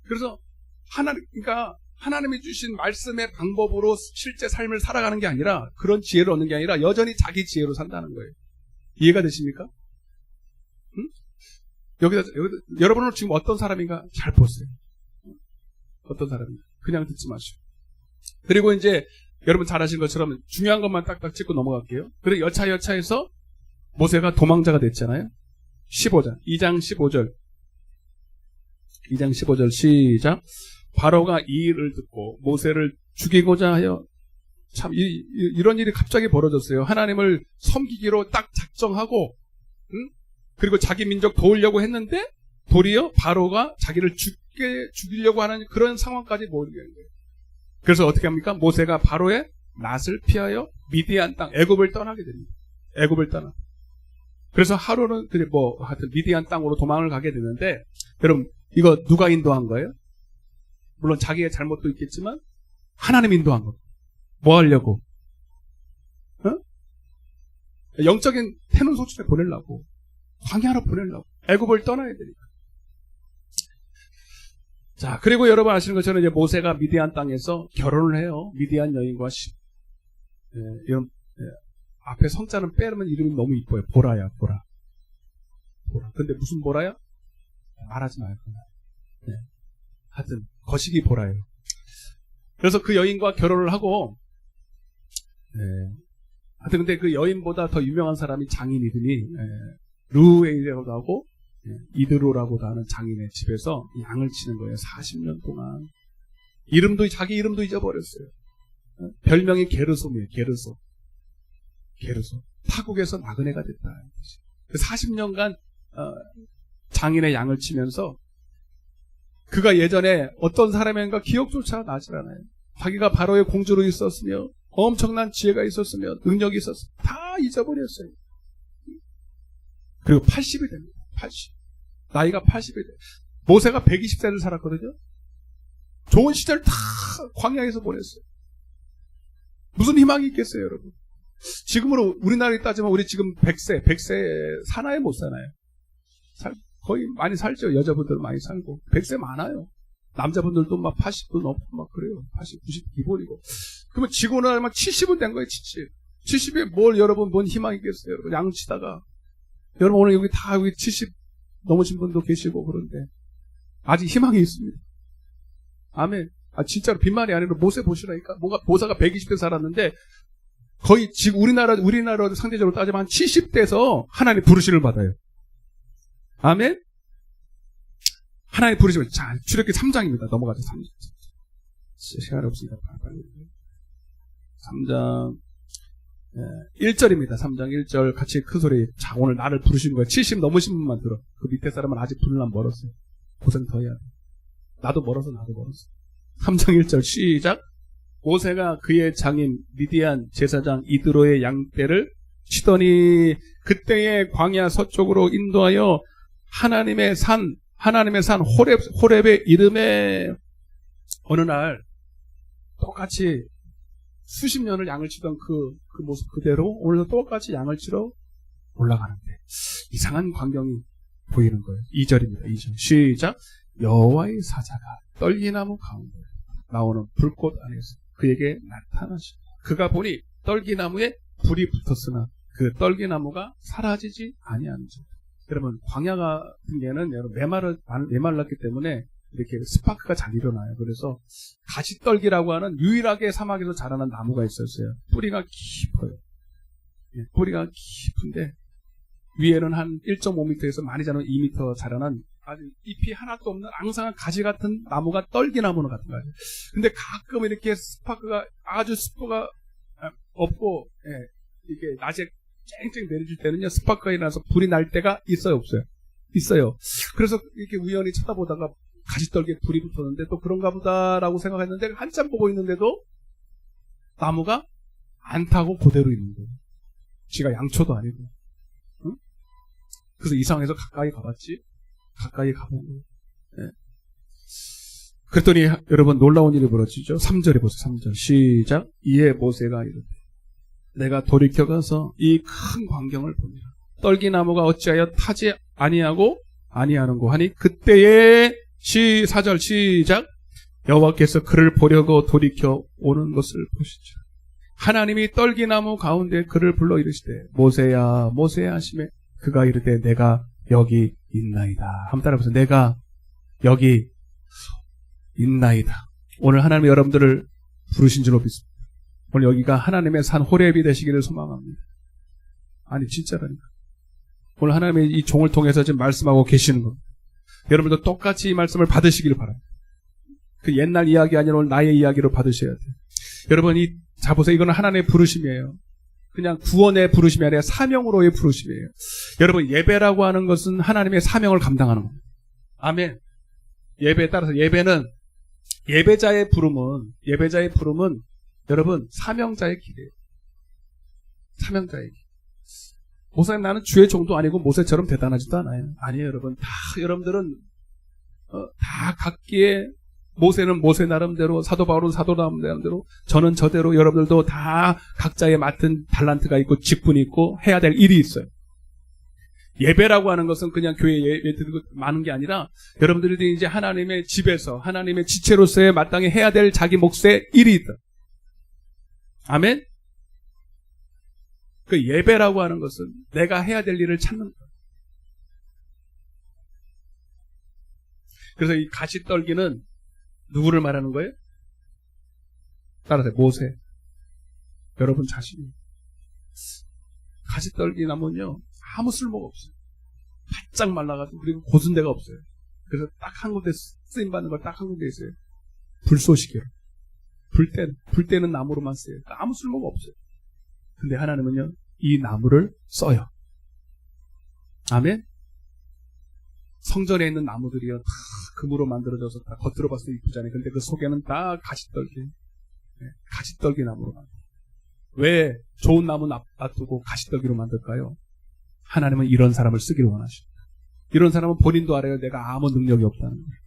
그래서 그러니까 하나님이 주신 말씀의 방법으로 실제 삶을 살아가는 게 아니라 그런 지혜를 얻는 게 아니라 여전히 자기 지혜로 산다는 거예요. 이해가 되십니까? 응? 여기다 여러분은 지금 어떤 사람인가 잘 보세요. 어떤 사람인가 그냥 듣지 마시고. 그리고 이제 여러분 잘 아시는 것처럼 중요한 것만 딱딱 짚고 넘어갈게요. 그리고 여차여차해서 모세가 도망자가 됐잖아요. 15절 2장 15절 2장 15절 시작. 바로가 이 일을 듣고 모세를 죽이고자 하여 참 이런 일이 갑자기 벌어졌어요. 하나님을 섬기기로 딱 작정하고 그리고 자기 민족 도우려고 했는데 도리어 바로가 자기를 죽이려고 하는 그런 상황까지 모르게 된 거예요. 그래서 어떻게 합니까? 모세가 바로의 낯을 피하여 미디안 땅 애굽을 떠나게 됩니다. 애굽을 떠나. 그래서 하루는 하여튼 미디안 땅으로 도망을 가게 되는데 여러분 이거 누가 인도한 거예요? 물론 자기의 잘못도 있겠지만 하나님 인도한 거. 뭐 하려고? 영적인 태는 소출에 보내려고. 광야로 보내려고. 애굽을 떠나야 되니까. 자, 그리고 여러분 아시는 것처럼 이제 모세가 미디안 땅에서 결혼을 해요. 미디안 여인과 이런 앞에 성자는 빼면 이름이 너무 이뻐요. 보라야, 보라. 근데 무슨 보라야? 말하지 말고. 네. 하여튼 거시기 보라예요. 그래서 그 여인과 결혼을 하고, 하여튼 근데 그 여인보다 더 유명한 사람이 장인 이름이 루에이라고도 하고 이드로라고도 하는 장인의 집에서 양을 치는 거예요. 40년 동안. 자기 이름도 잊어버렸어요. 별명이 게르솜이에요. 게르솜. 타국에서 나그네가 됐다. 40년간 장인의 양을 치면서 그가 예전에 어떤 사람인가 기억조차 나질 않아요. 자기가 바로의 공주로 있었으며 엄청난 지혜가 있었으며 능력이 있었으며 다 잊어버렸어요. 그리고 80이 됩니다. 80. 나이가 80이 돼요. 모세가 120세를 살았거든요. 좋은 시절 다 광야에서 보냈어요. 무슨 희망이 있겠어요, 여러분? 지금으로 우리나라에 따지면 우리 지금 100세 사나이 못 사나요? 거의 많이 살죠. 여자분들은 많이 살고. 100세 많아요. 남자분들도 막 80도 넘고 막 그래요. 80, 90 기본이고. 그러면 지고 나면 70은 된 거예요, 70. 70에 뭘 여러분, 뭔 희망이 있겠어요? 여러분, 양치다가. 여러분, 오늘 여기 70 넘으신 분도 계시고 그런데. 아직 희망이 있습니다. 아멘. 진짜로 빈말이 아니라 모세 보시라니까. 모세가 120대 살았는데, 거의 지금 우리나라 상대적으로 따지면 한 70대에서 하나님 부르심을 받아요. 아멘? 하나님 부르심을. 자, 출애굽기 3장입니다. 넘어가죠, 3장. 시간이 없으니까 빨리. 3장 1절입니다. 3장 1절 같이 큰 소리. 자, 오늘 나를 부르신 거예요. 70 넘으신 분만 들어. 그 밑에 사람은 아직 부르려면 멀었어요. 고생 더 해야 돼. 나도 멀었어. 3장 1절 시작. 모세가 그의 장인 미디안 제사장 이드로의 양떼를 치더니 그때의 광야 서쪽으로 인도하여 하나님의 산 호렙의 이름에 어느 날 똑같이 수십 년을 양을 치던 그 모습 그대로 오늘도 똑같이 양을 치러 올라가는데 이상한 광경이 보이는 거예요. 2절입니다. 2절 시작. 여호와의 사자가 떨기나무 가운데 나오는 불꽃 안에서 그에게 나타나시고 그가 보니 떨기나무에 불이 붙었으나 그 떨기나무가 사라지지 아니하는지. 여러분 광야 같은 게는 메말랐기 때문에 이렇게 스파크가 잘 일어나요. 그래서 가시떨기라고 하는 유일하게 사막에서 자라는 나무가 있었어요. 뿌리가 깊어요. 뿌리가 깊은데 위에는 한 1.5m에서 많이 자라는 2m 자라는 아주 잎이 하나도 없는 앙상한 가지 같은 나무가 떨기나무 같은 거예요. 근데 가끔 이렇게 스파크가 아주 습도가 없고 이렇게 낮에 쨍쨍 내려줄 때는요 스파크가 일어나서 불이 날 때가 있어요, 없어요? 있어요. 그래서 이렇게 우연히 쳐다보다가 가지떨기에 불이 붙었는데 또 그런가 보다라고 생각했는데 한참 보고 있는데도 나무가 안 타고 그대로 있는 거예요. 지가 양초도 아니고. 응? 그래서 이상해서 가까이 가봤지. 가까이 가본 거예요. 네. 그랬더니 여러분 놀라운 일이 벌어지죠. 3절에 보세요. 3절 시작. 이에 모세가 이르되 내가 돌이켜가서 이 큰 광경을 보니라. 떨기나무가 어찌하여 타지 아니하는고 하니 그때에 4절 시작. 여호와께서 그를 보려고 돌이켜 오는 것을 보시죠. 하나님이 떨기나무 가운데 그를 불러 이르시되 모세야 모세야 하시매 그가 이르되 내가 여기 있나이다. 한번 따라해보세요. 내가 여기 있나이다. 오늘 하나님이 여러분들을 부르신 줄로 믿습니다. 오늘 여기가 하나님의 산 호렙이 되시기를 소망합니다. 아니 진짜라니까. 오늘 하나님의 이 종을 통해서 지금 말씀하고 계시는 겁니다. 여러분도 똑같이 이 말씀을 받으시기를 바랍니다. 그 옛날 이야기 아니라 오늘 나의 이야기로 받으셔야 돼요. 여러분 자 보세요. 이거는 하나님의 부르심이에요. 그냥 구원의 부르심이 아니라 사명으로의 부르심이에요. 여러분 예배라고 하는 것은 하나님의 사명을 감당하는 겁니다. 아멘. 예배에 따라서 예배자의 부름은 여러분 사명자의 길이에요. 사명자의 길. 목사님 나는 주의 종도 아니고 모세처럼 대단하지도 않아요. 아니에요 여러분. 여러분들은 다 각기의 모세는 모세 나름대로, 사도 바울은 사도 나름대로, 저는 저대로, 여러분들도 다 각자의 맡은 달란트가 있고 직분이 있고 해야 될 일이 있어요. 예배라고 하는 것은 그냥 교회 예배 드리고 많은 게 아니라 여러분들이 이제 하나님의 집에서 하나님의 지체로서의 마땅히 해야 될 자기 몫의 일이 있다. 아멘? 그 예배라고 하는 것은 내가 해야 될 일을 찾는 거예요. 그래서 이 가시떨기는 누구를 말하는 거예요? 따라서 모세. 여러분 자신이. 가시떨기 나무는요, 아무 쓸모가 없어요. 바짝 말라가지고, 그리고 고순 데가 없어요. 그래서 딱 한 군데 쓰임받는 걸 딱 한 군데 있어요. 불쏘시개로. 불 때는 나무로만 써요. 아무 쓸모가 없어요. 근데 하나님은요, 이 나무를 써요. 아멘? 성전에 있는 나무들이요, 다 금으로 만들어져서 다 겉으로 봤을 때 이쁘잖아요. 근데 그 속에는 다 가시떨기. 네, 가시떨기 나무로 만들어요. 왜 좋은 나무 놔두고 가시떨기로 만들까요? 하나님은 이런 사람을 쓰기를 원하십니다. 이런 사람은 본인도 알아요. 내가 아무 능력이 없다는 거예요.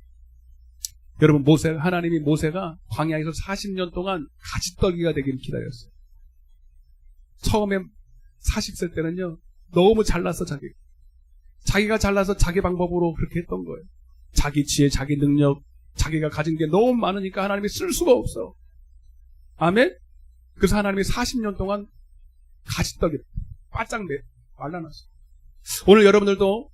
여러분, 하나님이 모세가 광야에서 40년 동안 가시떨기가 되기를 기다렸어요. 처음에 40세 때는요, 너무 잘났어, 자기가 잘나서 자기 방법으로 그렇게 했던 거예요. 자기 지혜, 자기 능력, 자기가 가진 게 너무 많으니까 하나님이 쓸 수가 없어. 아멘? 그래서 하나님이 40년 동안 가시떨기 바짝 말라놨어요. 오늘 여러분들도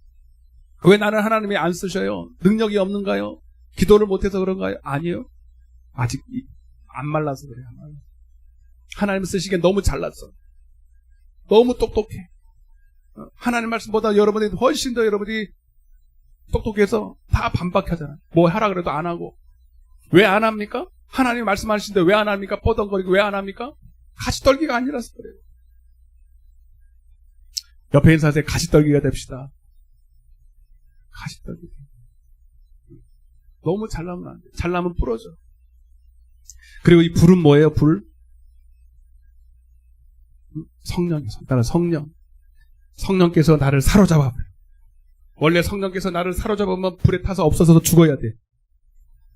왜 나는 하나님이 안 쓰셔요? 능력이 없는가요? 기도를 못해서 그런가요? 아니요. 아직 안 말라서 그래요. 하나님 쓰시기에 너무 잘났어. 너무 똑똑해. 하나님 말씀보다 여러분이 훨씬 더 여러분이 똑똑해서 다 반박하잖아요. 뭐 하라 그래도 안 하고. 왜 안 합니까? 하나님 말씀하시는데 왜 안 합니까? 뻗덩거리고 왜 안 합니까? 가시떨기가 아니라서 그래요. 옆에 있는 사람한테 가시떨기가 됩시다. 가시떨기. 너무 잘나면 안 돼. 잘나면 부러져. 그리고 이 불은 뭐예요? 불? 성령이죠. 따라 성령. 성령께서 나를 사로잡아. 원래 성령께서 나를 사로잡으면 불에 타서 없어져서 죽어야 돼.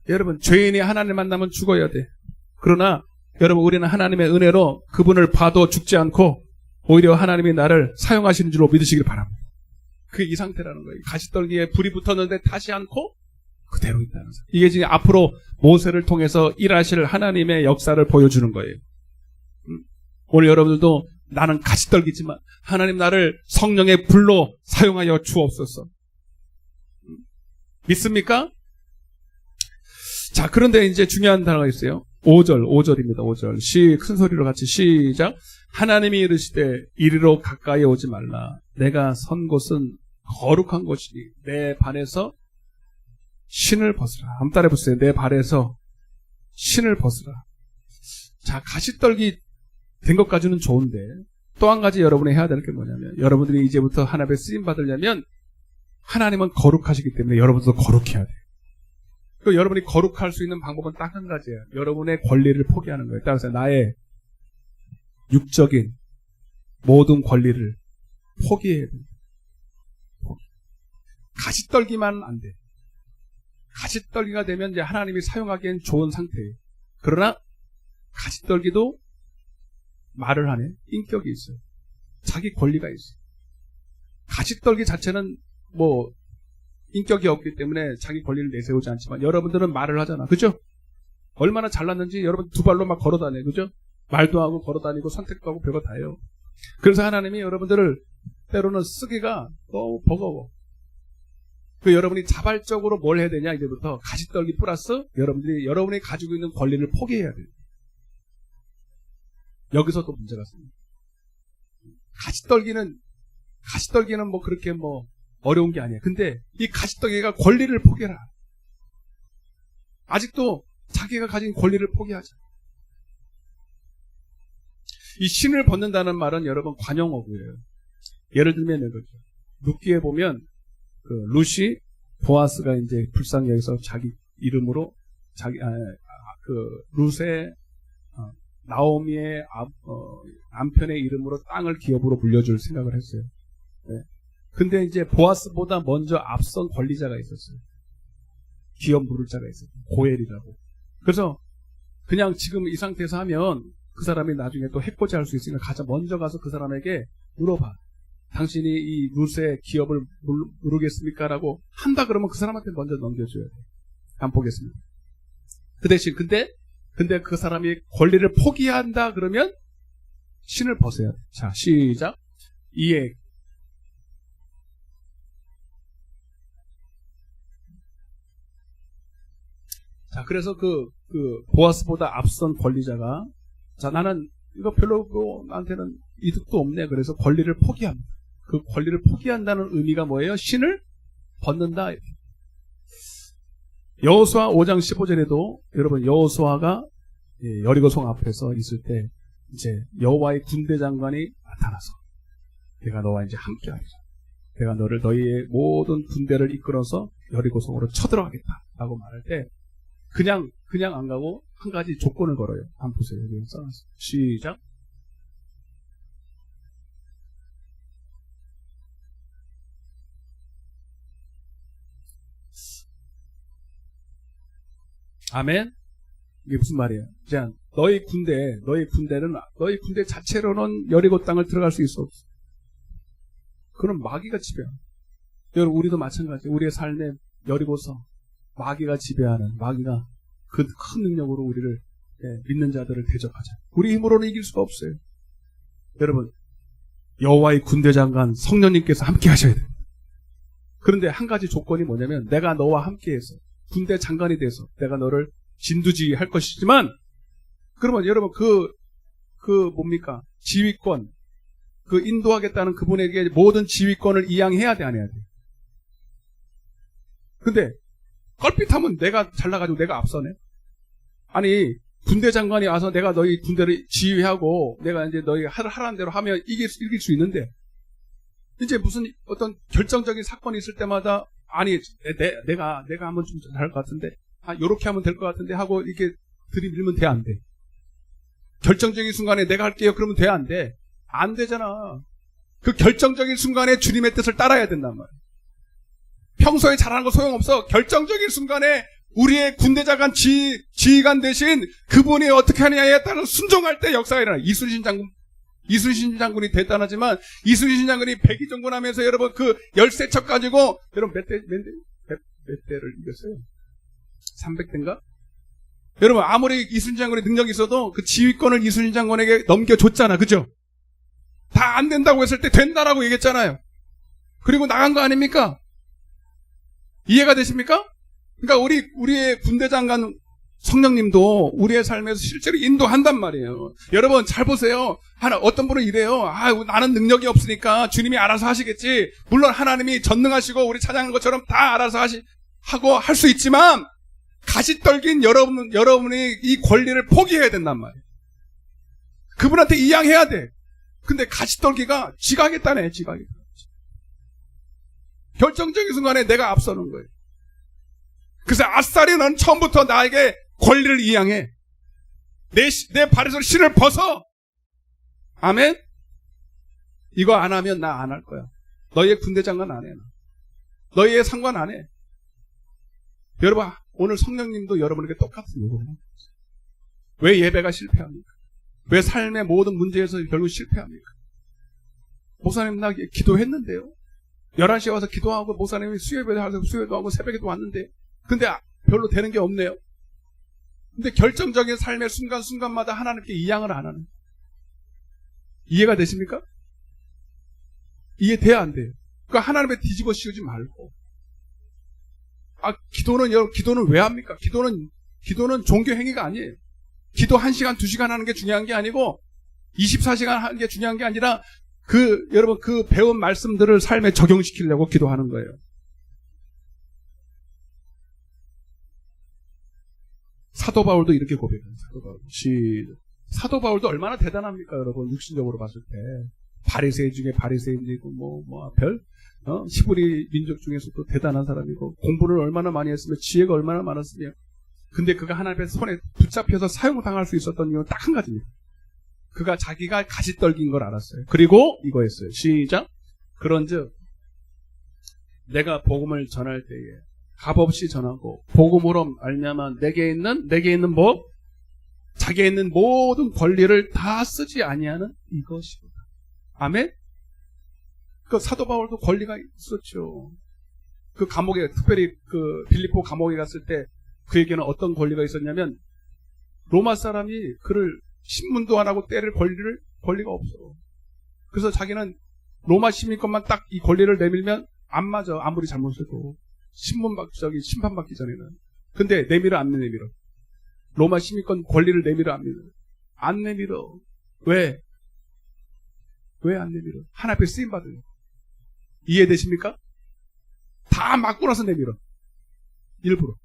여러분, 죄인이 하나님 만나면 죽어야 돼. 그러나 여러분, 우리는 하나님의 은혜로 그분을 봐도 죽지 않고 오히려 하나님이 나를 사용하시는 줄로 믿으시길 바랍니다. 그게 이 상태라는 거예요. 가시떨기에 불이 붙었는데 타지 않고 그대로 있다는 거예요. 이게 지금 앞으로 모세를 통해서 일하실 하나님의 역사를 보여주는 거예요. 오늘 여러분들도 나는 가시떨기지만 하나님 나를 성령의 불로 사용하여 주옵소서. 믿습니까? 자, 그런데 이제 중요한 단어가 있어요. 5절입니다. 5절. 큰 소리로 같이 시작. 하나님이 이르시되 이리로 가까이 오지 말라. 내가 선 곳은 거룩한 곳이니 내 발에서 신을 벗으라. 한번 따라해 보세요. 내 발에서 신을 벗으라. 자, 가시떨기 된 것까지는 좋은데 또 한 가지 여러분이 해야 될 게 뭐냐면, 여러분들이 이제부터 하나님의 쓰임 받으려면 하나님은 거룩하시기 때문에 여러분도 거룩해야 돼요. 그 여러분이 거룩할 수 있는 방법은 딱 한 가지예요. 여러분의 권리를 포기하는 거예요. 따라서 나의 육적인 모든 권리를 포기해야 돼요. 가시떨기만 안 돼. 가시떨기가 되면 이제 하나님이 사용하기엔 좋은 상태예요. 그러나 가시떨기도 말을 하네. 인격이 있어요. 자기 권리가 있어요. 가시떨기 자체는 뭐 인격이 없기 때문에 자기 권리를 내세우지 않지만 여러분들은 말을 하잖아. 그죠? 얼마나 잘났는지 여러분 두 발로 막 걸어다녀요. 그죠? 말도 하고 걸어다니고 선택도 하고 별거 다 해요. 그래서 하나님이 여러분들을 때로는 쓰기가 너무 버거워. 그 여러분이 자발적으로 뭘 해야 되냐, 이제부터 가시떨기 플러스 여러분이 가지고 있는 권리를 포기해야 돼요. 여기서 또 문제가 생깁니다. 가시떨기는 뭐 그렇게 뭐 어려운 게 아니에요. 근데 이 가시떨기가 권리를 포기해라. 아직도 자기가 가진 권리를 포기하자. 이 신을 벗는다는 말은 여러분 관용어구예요. 예를 들면 이거죠. 룻기에 보면 그 룻이 보아스가 이제 불쌍히여기서 자기 이름으로 룻의 나오미의 남편의 이름으로 땅을 기업으로 물려줄 생각을 했어요. 네. 근데 이제 보아스보다 먼저 앞선 권리자가 있었어요. 기업 물을 자가 있었어요. 고엘이라고. 그래서 그냥 지금 이 상태에서 하면 그 사람이 나중에 또 해코지 할 수 있으니까 먼저 가서 그 사람에게 물어봐. 당신이 이 룻의 기업을 물으겠습니까? 라고 한다 그러면 그 사람한테 먼저 넘겨줘야 돼. 안 보겠습니다. 그 대신 근데 그 사람이 권리를 포기한다 그러면 신을 벗어야 돼. 자, 시작. 이에 자, 그래서 보아스보다 앞선 권리자가, 자, 나는 이거 별로 나한테는 이득도 없네. 그래서 권리를 포기합니다. 그 권리를 포기한다는 의미가 뭐예요? 신을 벗는다. 여호수아 5장 15절에도 여러분 여호수아가 여리고성 앞에서 있을 때 이제 여호와의 군대 장관이 나타나서 내가 너와 이제 함께하리라. 내가 너희의 모든 군대를 이끌어서 여리고성으로 쳐들어가겠다라고 말할 때 그냥 안 가고 한 가지 조건을 걸어요. 한번 보세요. 여기 써놨어요. 시작. 아멘. 이게 무슨 말이에요? 자, 너희 군대 자체로는 여리고 땅을 들어갈 수 있어 없어. 그럼 마귀가 지배해. 여러분, 우리도 마찬가지. 우리의 삶에 여리고서 마귀가 지배하는, 마귀가 그 큰 능력으로 우리를 믿는 자들을 대적하자. 우리 힘으로는 이길 수가 없어요. 여러분, 여호와의 군대 장관 성령님께서 함께 하셔야 돼요. 그런데 한 가지 조건이 뭐냐면 내가 너와 함께해서 군대 장관이 돼서 내가 너를 진두지휘할 것이지만, 그러면 여러분 뭡니까? 지휘권, 인도하겠다는 그분에게 모든 지휘권을 이양해야 돼, 안 해야 돼? 근데 껄핏하면 내가 잘나가지고 내가 앞서네? 아니, 군대 장관이 와서 내가 너희 군대를 지휘하고 내가 이제 너희 하라는 대로 하면 이길 수 있는데, 이제 무슨 어떤 결정적인 사건이 있을 때마다 아니, 내가 하면 좀 잘할 것 같은데, 요렇게 하면 될 것 같은데 하고 이렇게 들이밀면 돼, 안 돼? 결정적인 순간에 내가 할게요. 그러면 돼, 안 돼? 안 되잖아. 그 결정적인 순간에 주님의 뜻을 따라야 된단 말이야. 평소에 잘하는 거 소용없어. 결정적인 순간에 우리의 군대 장관 지휘관 대신 그분이 어떻게 하느냐에 따라 순종할 때 역사가 일어나. 이순신 장군이 대단하지만 이순신 장군이 백의종군하면서 여러분 그 열세척 가지고 여러분 몇 대를 이겼어요? 300대인가? 여러분 아무리 이순신 장군의 능력이 있어도 그 지휘권을 이순신 장군에게 넘겨줬잖아. 그죠? 다 안 된다고 했을 때 된다라고 얘기했잖아요. 그리고 나간 거 아닙니까? 이해가 되십니까? 그러니까 우리의 군대 장관 성령님도 우리의 삶에서 실제로 인도한단 말이에요. 여러분 잘 보세요. 어떤 분은 이래요. 나는 능력이 없으니까 주님이 알아서 하시겠지. 물론 하나님이 전능하시고 우리 찬양한 것처럼 다 알아서 하고 할 수 있지만 가시 떨긴 여러분이 이 권리를 포기해야 된단 말이에요. 그분한테 이양해야 돼. 근데 가시 떨기가 지가 하겠다네. 결정적인 순간에 내가 앞서는 거예요. 그래서 아싸리 넌 처음부터 나에게 권리를 이양해. 내 발에서 실을 벗어. 아멘? 이거 안 하면 나 안 할 거야. 너희의 군대 장관 안 해. 너희의 상관 안 해. 여러분, 오늘 성령님도 여러분에게 똑같은 요구를 합니다. 왜 예배가 실패합니까? 왜 삶의 모든 문제에서 결국 실패합니까? 목사님 나 기도했는데요. 11시에 와서 기도하고 목사님이 수요일에 수요일도 하고 새벽에도 왔는데 근데 별로 되는 게 없네요. 근데 결정적인 삶의 순간순간마다 하나님께 이양을 안 하는. 이해가 되십니까? 이해돼야 안 돼요. 그러니까 하나님의 뒤집어 씌우지 말고. 기도는 왜 합니까? 기도는 종교 행위가 아니에요. 기도 1시간, 2시간 하는 게 중요한 게 아니고 24시간 하는 게 중요한 게 아니라 여러분 그 배운 말씀들을 삶에 적용시키려고 기도하는 거예요. 사도 바울도 이렇게 고백해요. 사도 바울도 얼마나 대단합니까, 여러분? 육신적으로 봤을 때 바리새인 중에 바리새인이고 히브리 민족 중에서도 대단한 사람이고 공부를 얼마나 많이 했으며 지혜가 얼마나 많았으며, 근데 그가 하나님의 손에 붙잡혀서 사용당할 수 있었던 이유는 딱 한 가지입니다. 그가 자기가 가시 떨긴 걸 알았어요. 그리고 이거 했어요. 시작. 그런즉 내가 복음을 전할 때에 값없이 전하고 복음으로 말미암아 내게 있는 뭐? 자기에 있는 모든 권리를 다 쓰지 아니하는 이것이구나. 아멘? 그 사도 바울도 권리가 있었죠. 그 감옥에, 특별히 그 빌립보 감옥에 갔을 때 그에게는 어떤 권리가 있었냐면 로마 사람이 그를 신문도 안 하고 때릴 권리가 없어. 그래서 자기는 로마 시민권만 딱 이 권리를 내밀면 안 맞아. 아무리 잘못해도 심판받기 전에는. 근데 내밀어 안 내밀어? 로마 시민권 권리를 내밀어 안 내밀어? 안 내밀어. 왜? 왜 안 내밀어? 하나님 앞에 쓰임 받으려. 이해되십니까? 다 맞고 나서 내밀어. 일부러.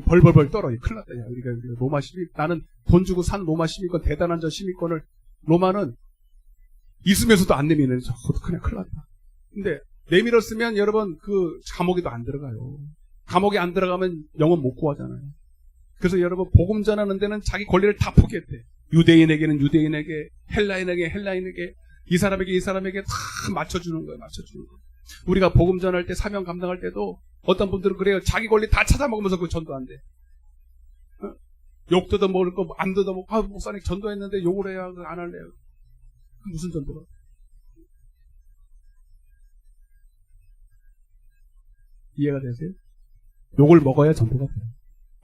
벌벌벌 떨어. 큰일 났다. 야, 우리가 로마 시민, 나는 돈 주고 산 로마 시민권, 대단한 저 시민권을, 로마는 있으면서도 안 내미는, 저것도 그냥 큰일 났다. 근데, 내밀었으면 여러분, 감옥에도 안 들어가요. 감옥에 안 들어가면 영혼 못 구하잖아요. 그래서 여러분, 복음 전하는 데는 자기 권리를 다 포기했대. 유대인에게는 유대인에게, 헬라인에게 헬라인에게, 이 사람에게 다 맞춰주는 거예요. 맞춰주는 거예요. 우리가 복음 전할 때, 사명 감당할 때도 어떤 분들은 그래요. 자기 권리 다 찾아먹으면서 그 전도 안 돼. 욕 뜯어먹을 거 안 뜯어먹고, 목사님 전도했는데 욕을 해야 안 할래요. 무슨 전도가? 이해가 되세요? 욕을 먹어야 전도가 돼요.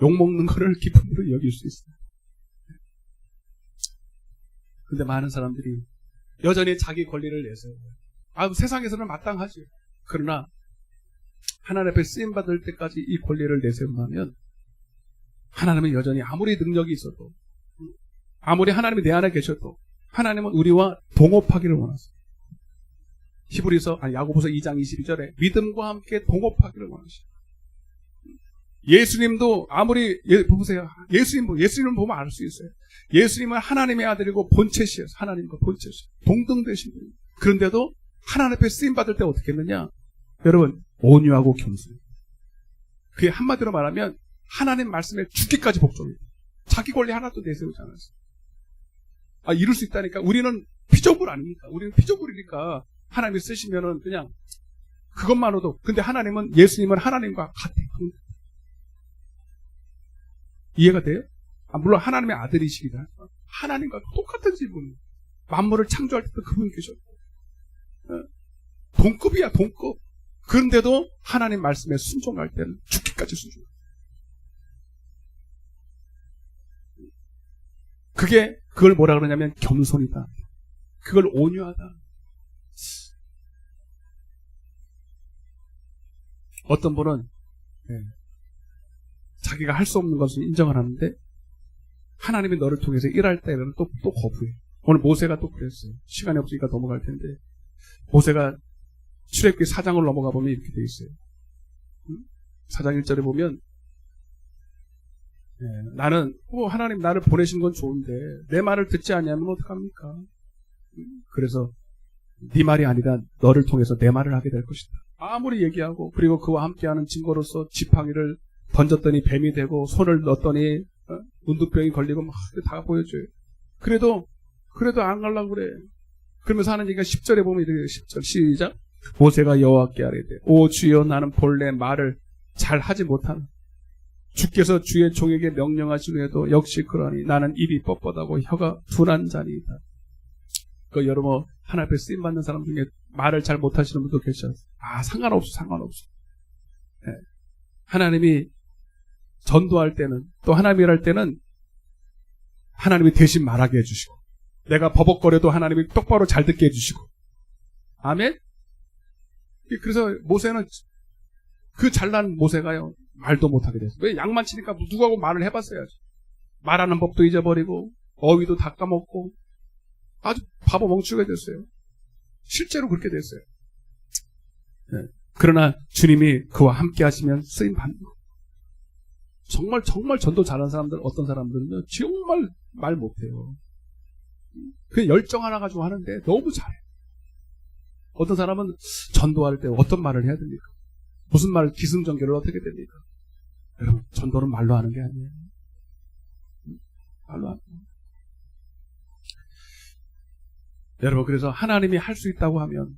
욕 먹는 거를 기쁨으로 여길 수 있어요. 근데 많은 사람들이 여전히 자기 권리를 내세워요. 세상에서는 마땅하죠. 그러나 하나님 앞에 쓰임받을 때까지 이 권리를 내세운다면 하나님은 여전히 아무리 능력이 있어도, 아무리 하나님이 내 안에 계셔도 하나님은 우리와 동업하기를 원하세요. 야고보서 2장 22절에 믿음과 함께 동업하기를 원하시죠. 예수님도 보세요. 예수님을 보면 알 수 있어요. 예수님은 하나님의 아들이고 본체시여서 하나님과 본체시 동등되신 분이에요. 그런데도 하나님 앞에 쓰임받을 때 어떻게 했느냐? 여러분, 온유하고 겸손해요. 그게 한마디로 말하면 하나님 말씀에 죽기까지 복종해요. 자기 권리 하나도 내세우지 않았어요. 이룰 수 있다니까. 우리는 피조물 아닙니까? 우리는 피조물이니까 하나님이 쓰시면은 그냥 그것만으로도. 근데 예수님은 하나님과 같아요. 이해가 돼요? 물론 하나님의 아들이시기도 하지만 하나님과 똑같은 지분. 만물을 창조할 때도 그분 계셨고. 동급이야, 동급. 그런데도 하나님 말씀에 순종할 때는 죽기까지 순종해요. 그걸 뭐라 그러냐면 겸손이다. 그걸 온유하다. 어떤 분은 자기가 할 수 없는 것을 인정을 하는데 하나님이 너를 통해서 일할 때는 또 거부해. 오늘 모세가 또 그랬어요. 시간이 없으니까 넘어갈 텐데 모세가 출애굽기 4장을 넘어가 보면 이렇게 돼 있어요. 4장 1절에 보면 나는 하나님 나를 보내신 건 좋은데 내 말을 듣지 않으면 어떡합니까? 그래서 네 말이 아니라 너를 통해서 내 말을 하게 될 것이다. 아무리 얘기하고 그리고 그와 함께하는 증거로서 지팡이를 던졌더니 뱀이 되고 손을 넣었더니 문둥병이 걸리고 막 다 보여줘요. 그래도 안 가려고 그래. 그러면서 하는 얘기가 10절에 보면 이렇게 10절 시작. 모세가 여호와께 아뢰되 오 주여 나는 본래 말을 잘 하지 못하나 주께서 주의 종에게 명령하시려도 역시 그러니 나는 입이 뻣뻣하고 혀가 둔한 자니이다. 여러분 하나님 앞에 쓰임받는 사람 중에 말을 잘 못하시는 분도 계셔요. 상관없어. 네. 하나님이 전도할 때는 또 하나님이 일할 때는 하나님이 대신 말하게 해주시고 내가 버벅거려도 하나님이 똑바로 잘 듣게 해주시고 아멘? 그래서 모세는 그 잘난 모세가요 말도 못하게 됐어요. 왜? 양만 치니까 누구하고 말을 해봤어야지. 말하는 법도 잊어버리고 어휘도 다 까먹고 아주 바보 멍청하게 됐어요. 실제로 그렇게 됐어요. 네. 그러나 주님이 그와 함께 하시면 쓰임 받는 거. 정말 전도 잘하는 사람들, 어떤 사람들은요 정말 말 못해요. 그 열정 하나 가지고 하는데 너무 잘해. 어떤 사람은 전도할 때 어떤 말을 해야 됩니까? 무슨 말, 기승전결을 어떻게 됩니까? 여러분, 전도는 말로 하는 게 아니에요. 말로 하는 거예요. 여러분, 그래서 하나님이 할 수 있다고 하면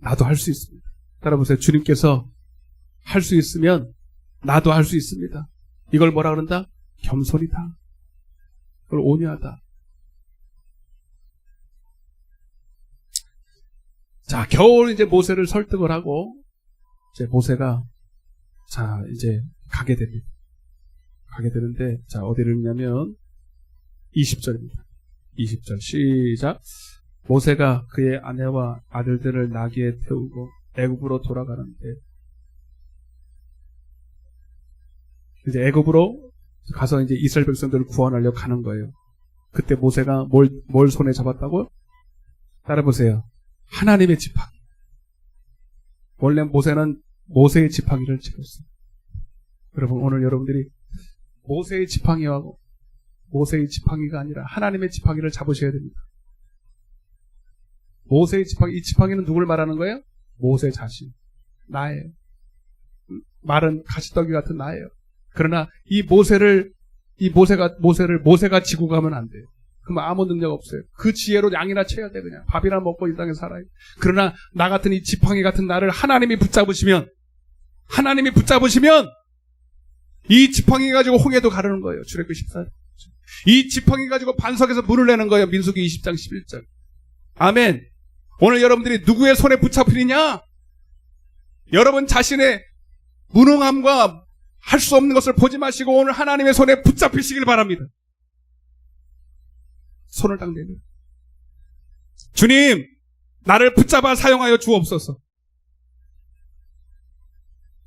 나도 할 수 있습니다. 따라보세요. 주님께서 할 수 있으면 나도 할 수 있습니다. 이걸 뭐라 그런다? 겸손이다. 그걸 온유하다. 자, 겨우 이제 모세를 설득을 하고 이제 모세가 이제 가게 됩니다. 가게 되는데 어디를 있냐면 20절입니다. 20절 시작. 모세가 그의 아내와 아들들을 나귀에 태우고 애굽으로 돌아가는데 이제 애굽으로 가서 이제 이스라엘 백성들을 구원하려고 가는 거예요. 그때 모세가 뭘 손에 잡았다고? 따라보세요. 하나님의 지팡이. 원래 모세는 모세의 지팡이를 채웠어요. 여러분, 오늘 여러분들이 모세의 지팡이하고 모세의 지팡이가 아니라 하나님의 지팡이를 잡으셔야 됩니다. 모세의 지팡이, 이 지팡이는 누굴 말하는 거예요? 모세 자신. 나예요. 마른 가시떡이 같은 나예요. 그러나 이 모세가 지고 가면 안 돼요. 그럼 아무 능력 없어요. 그 지혜로 양이나 채야 돼, 그냥. 밥이나 먹고 이 땅에 살아요. 그러나 나 같은 이 지팡이 같은 나를 하나님이 붙잡으시면 이 지팡이 가지고 홍해도 가르는 거예요. 출애굽기 14장. 이 지팡이 가지고 반석에서 물을 내는 거예요. 민수기 20장 11절. 아멘. 오늘 여러분들이 누구의 손에 붙잡히느냐? 여러분 자신의 무능함과 할 수 없는 것을 보지 마시고 오늘 하나님의 손에 붙잡히시길 바랍니다. 손을 딱 내밀어. 주님, 나를 붙잡아 사용하여 주옵소서.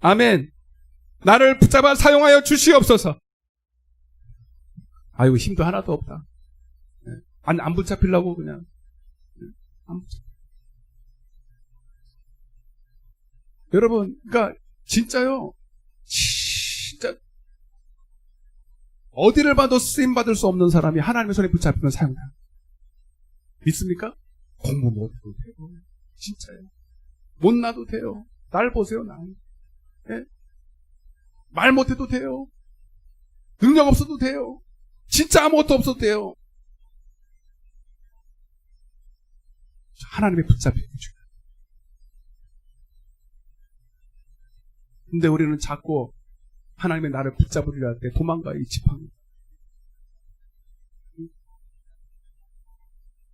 아멘. 나를 붙잡아 사용하여 주시옵소서. 아이고, 힘도 하나도 없다. 안 붙잡히려고 그냥. 안 붙잡혀. 여러분, 그러니까 진짜요. 진짜 어디를 봐도 쓰임받을 수 없는 사람이 하나님의 손에 붙잡히면 사용돼요. 믿습니까? 공부 못해도 돼요. 진짜요. 못나도 돼요. 날 보세요, 날. 네? 말 못해도 돼요. 능력 없어도 돼요. 진짜 아무것도 없어도 돼요. 하나님의 붙잡히는 중요해요. 근데 우리는 자꾸 하나님의 나를 붙잡으려 할 때 도망가, 이 지팡이.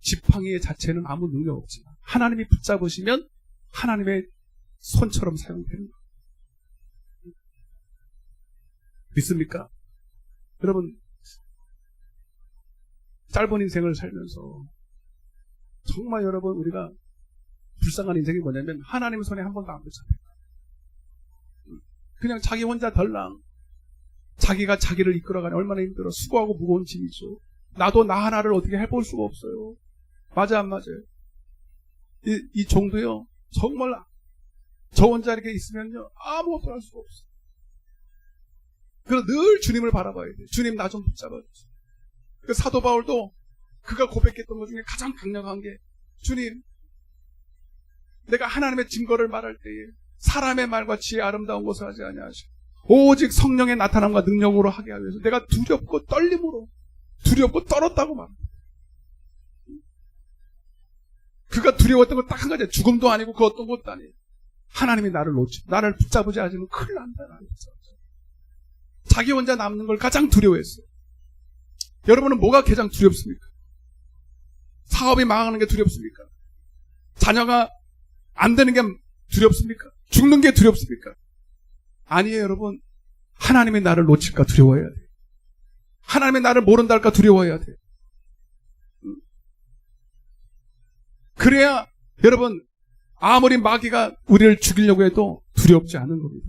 지팡이의 자체는 아무 능력 없지만 하나님이 붙잡으시면 하나님의 손처럼 사용되는 거예요. 믿습니까? 여러분, 짧은 인생을 살면서 정말 여러분 우리가 불쌍한 인생이 뭐냐면 하나님의 손에 한 번도 안 붙잡혀요. 그냥 자기 혼자 덜랑 자기가 자기를 이끌어가니 얼마나 힘들어. 수고하고 무거운 짐이죠. 나도 나 하나를 어떻게 해볼 수가 없어요. 맞아 안 맞아요? 이 정도요. 정말 저 혼자 이렇게 있으면요 아무것도 할 수가 없어요. 그래서 늘 주님을 바라봐야 돼요. 주님 나 좀 붙잡아주세요. 그 사도 바울도 그가 고백했던 것 중에 가장 강력한 게 주님 내가 하나님의 증거를 말할 때에 사람의 말과 지혜 아름다운 것을 하지 아니하시고 오직 성령의 나타남과 능력으로 하게 하기 위해서 내가 두렵고 떨림으로 두렵고 떨었다고 말합니다. 그가 두려웠던 건 딱 한 가지예요. 죽음도 아니고 그 어떤 것도 아니에요. 하나님이 나를 나를 붙잡으지 않으면 큰일 난다. 나를 자기 혼자 남는 걸 가장 두려워했어요. 여러분은 뭐가 가장 두렵습니까? 사업이 망하는 게 두렵습니까? 자녀가 안 되는 게 두렵습니까? 죽는 게 두렵습니까? 아니에요, 여러분. 하나님이 나를 놓칠까 두려워해야 돼요. 하나님이 나를 모른다 할까 두려워해야 돼요. 그래야 여러분 아무리 마귀가 우리를 죽이려고 해도 두렵지 않은 겁니다.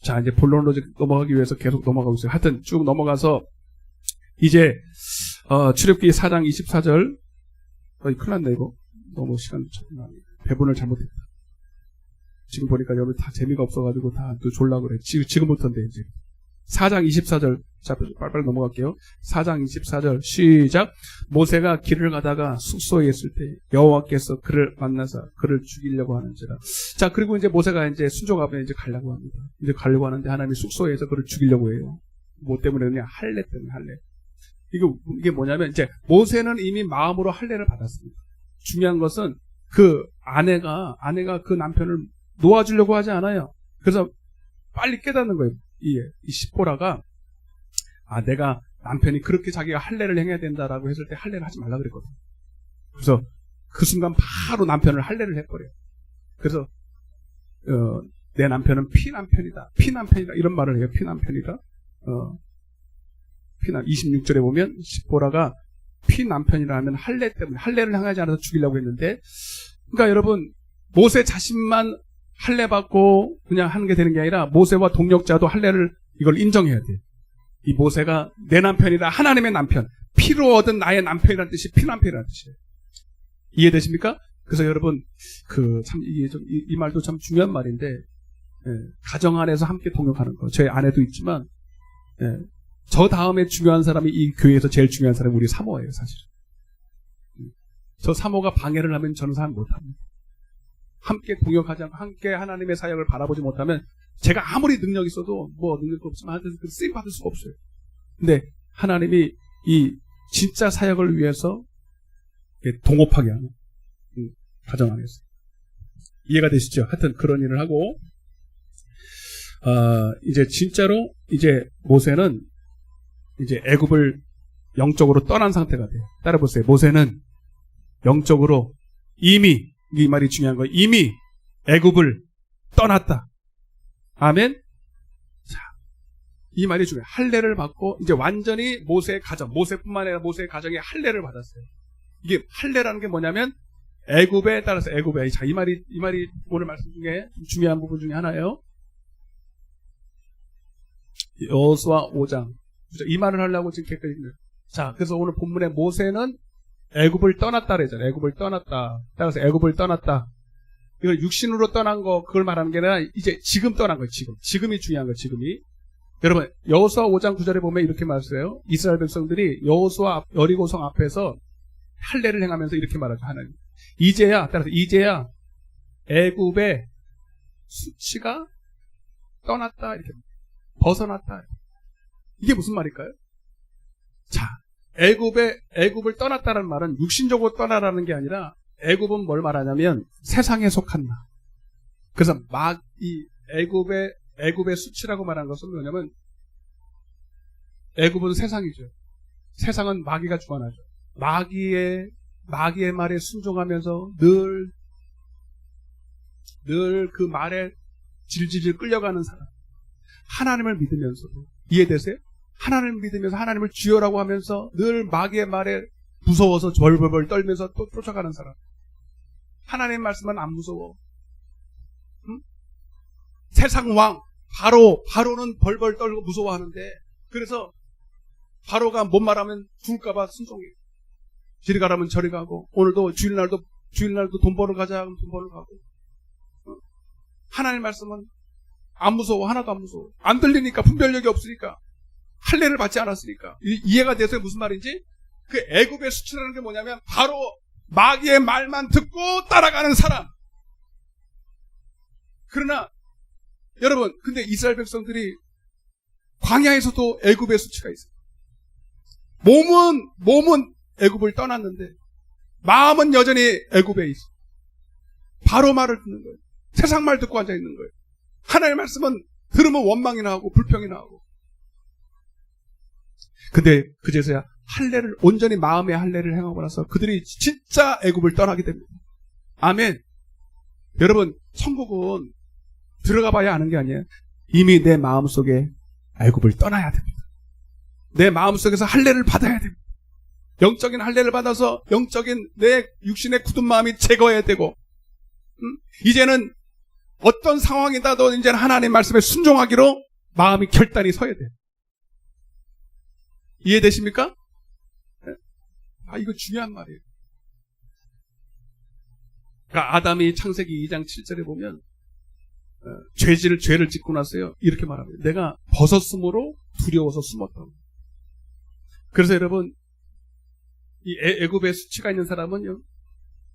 자, 이제 본론으로 넘어가기 위해서 계속 넘어가고 있어요. 하여튼 쭉 넘어가서 이제 출애굽기 4장 24절 큰일 났네 이거. 너무 시간 배분을 잘못했다. 지금 보니까 여러분 다 재미가 없어가지고 다 또 졸라 그래. 지금부터인데 이제 4장 24절 자 빨리빨리 넘어갈게요. 4장 24절 시작. 모세가 길을 가다가 숙소에 있을 때 여호와께서 그를 만나사 그를 죽이려고 하는지라. 자 그리고 이제 모세가 이제 순종하면 이제 가려고 합니다. 이제 가려고 하는데 하나님이 숙소에서 그를 죽이려고 해요. 뭐 때문에 그냥 할례 때문에 할례. 이게 뭐냐면 이제 모세는 이미 마음으로 할례를 받았습니다. 중요한 것은 그 아내가 그 남편을 놓아주려고 하지 않아요. 그래서 빨리 깨닫는 거예요. 이 십보라가 내가 남편이 그렇게 자기가 할례를 행해야 된다라고 했을 때 할례를 하지 말라 그랬거든. 그래서 그 순간 바로 남편을 할례를 해버려요. 그래서 내 남편은 피남편이다 이런 말을 해요. 피남편이다. 26절에 보면 십보라가 피남편이라 하면 할례 때문에 할례를 행하지 않아서 죽이려고 했는데, 그러니까 여러분 모세 자신만 할례 받고 그냥 하는 게 되는 게 아니라 모세와 동력자도 할례를 이걸 인정해야 돼. 이 모세가 내 남편이라 하나님의 남편, 피로 얻은 나의 남편이라는 뜻이 피남편이라는 뜻이에요. 이해되십니까? 그래서 여러분 이 말도 참 중요한 말인데 가정 안에서 함께 동역하는 거. 저희 아내도 있지만 저 다음에 중요한 사람이 이 교회에서 제일 중요한 사람이 우리 사모예요, 사실. 저 사모가 방해를 하면 저는 사람 못합니다. 함께 동역하지 않고 함께 하나님의 사역을 바라보지 못하면 제가 아무리 능력이 있어도 능력도 없지만 하여튼 쓰임 받을 수가 없어요. 근데 하나님이 이 진짜 사역을 위해서 동업하게 하는 가정 안에서. 이해가 되시죠? 하여튼 그런 일을 하고 이제 진짜로 이제 모세는 이제 애굽을 영적으로 떠난 상태가 돼요. 따라보세요. 모세는 영적으로 이미, 이 말이 중요한 거예요. 이미 애굽을 떠났다. 아멘. 자, 이 말이 중요해요. 할례를 받고 이제 완전히 모세의 가정, 모세뿐만 아니라 모세의 가정이 할례를 받았어요. 이게 할례라는 게 뭐냐면 애굽에 따라서 애굽에 자, 이 말이 오늘 말씀 중에 중요한 부분 중에 하나예요. 여호수아 5장. 이 말을 하려고 지금 계획했는데. 자, 그래서 오늘 본문에 모세는 애굽을 떠났다 그러잖아요. 애굽을 떠났다. 따라서 애굽을 떠났다. 이걸 육신으로 떠난 거 그걸 말하는 게 아니라 이제 지금 떠난 거예요. 지금이 중요한 거예요. 지금이. 여러분 여호수아 5장 9절에 보면 이렇게 말했어요. 이스라엘 백성들이 여호수아 여리고성 앞에서 할례를 행하면서 이렇게 말하죠. 하나님. 따라서 이제야 애굽의 수치가 떠났다. 이렇게 벗어났다. 이게 무슨 말일까요? 자, 애굽을 떠났다는 말은 육신적으로 떠나라는 게 아니라 애굽은 뭘 말하냐면 세상에 속한다. 그래서 이 애굽의 수치라고 말하는 것은 뭐냐면 애굽은 세상이죠. 세상은 마귀가 주관하죠. 마귀의 말에 순종하면서 늘 그 말에 질질 끌려가는 사람. 하나님을 믿으면서도 이해되세요? 하나님을 믿으면서 하나님을 주여라고 하면서 늘 마귀의 말에 무서워서 벌벌벌 떨면서 또 쫓아가는 사람. 하나님의 말씀은 안 무서워. 응? 세상 왕 바로는 벌벌 떨고 무서워하는데 그래서 바로가 뭔 말하면 죽을까봐 순종해. 저리 가라면 저리 가고 오늘도 주일날도 돈 벌러 가자 하면 돈 벌러 가고. 하나님의 말씀은 안 무서워. 하나도 안 무서워. 안 들리니까 분별력이 없으니까 할례를 받지 않았으니까. 이해가 돼서 무슨 말인지? 그 애굽의 수치라는 게 뭐냐면 바로 마귀의 말만 듣고 따라가는 사람. 그러나 여러분 근데 이스라엘 백성들이 광야에서도 애굽의 수치가 있어요. 몸은 애굽을 떠났는데 마음은 여전히 애굽에 있어. 바로 말을 듣는 거예요. 세상 말 듣고 앉아 있는 거예요. 하나님의 말씀은 들으면 원망이나 하고 불평이나 하고. 근데 그제서야 할례를 온전히 마음의 할례를 행하고 나서 그들이 진짜 애굽을 떠나게 됩니다. 아멘. 여러분 천국은 들어가 봐야 아는 게 아니에요. 이미 내 마음속에 애굽을 떠나야 됩니다. 내 마음속에서 할례를 받아야 됩니다. 영적인 할례를 받아서 영적인 내 육신의 굳은 마음이 제거해야 되고 이제는 어떤 상황이다도 이제는 하나님의 말씀에 순종하기로 마음이 결단이 서야 돼요. 이해되십니까? 이거 중요한 말이에요. 그러니까 아담이 창세기 2장 7절에 보면 죄를 짓고 났어요. 이렇게 말합니다. 내가 벗었으므로 두려워서 숨었다고. 그래서 여러분 이 애굽에 수치가 있는 사람은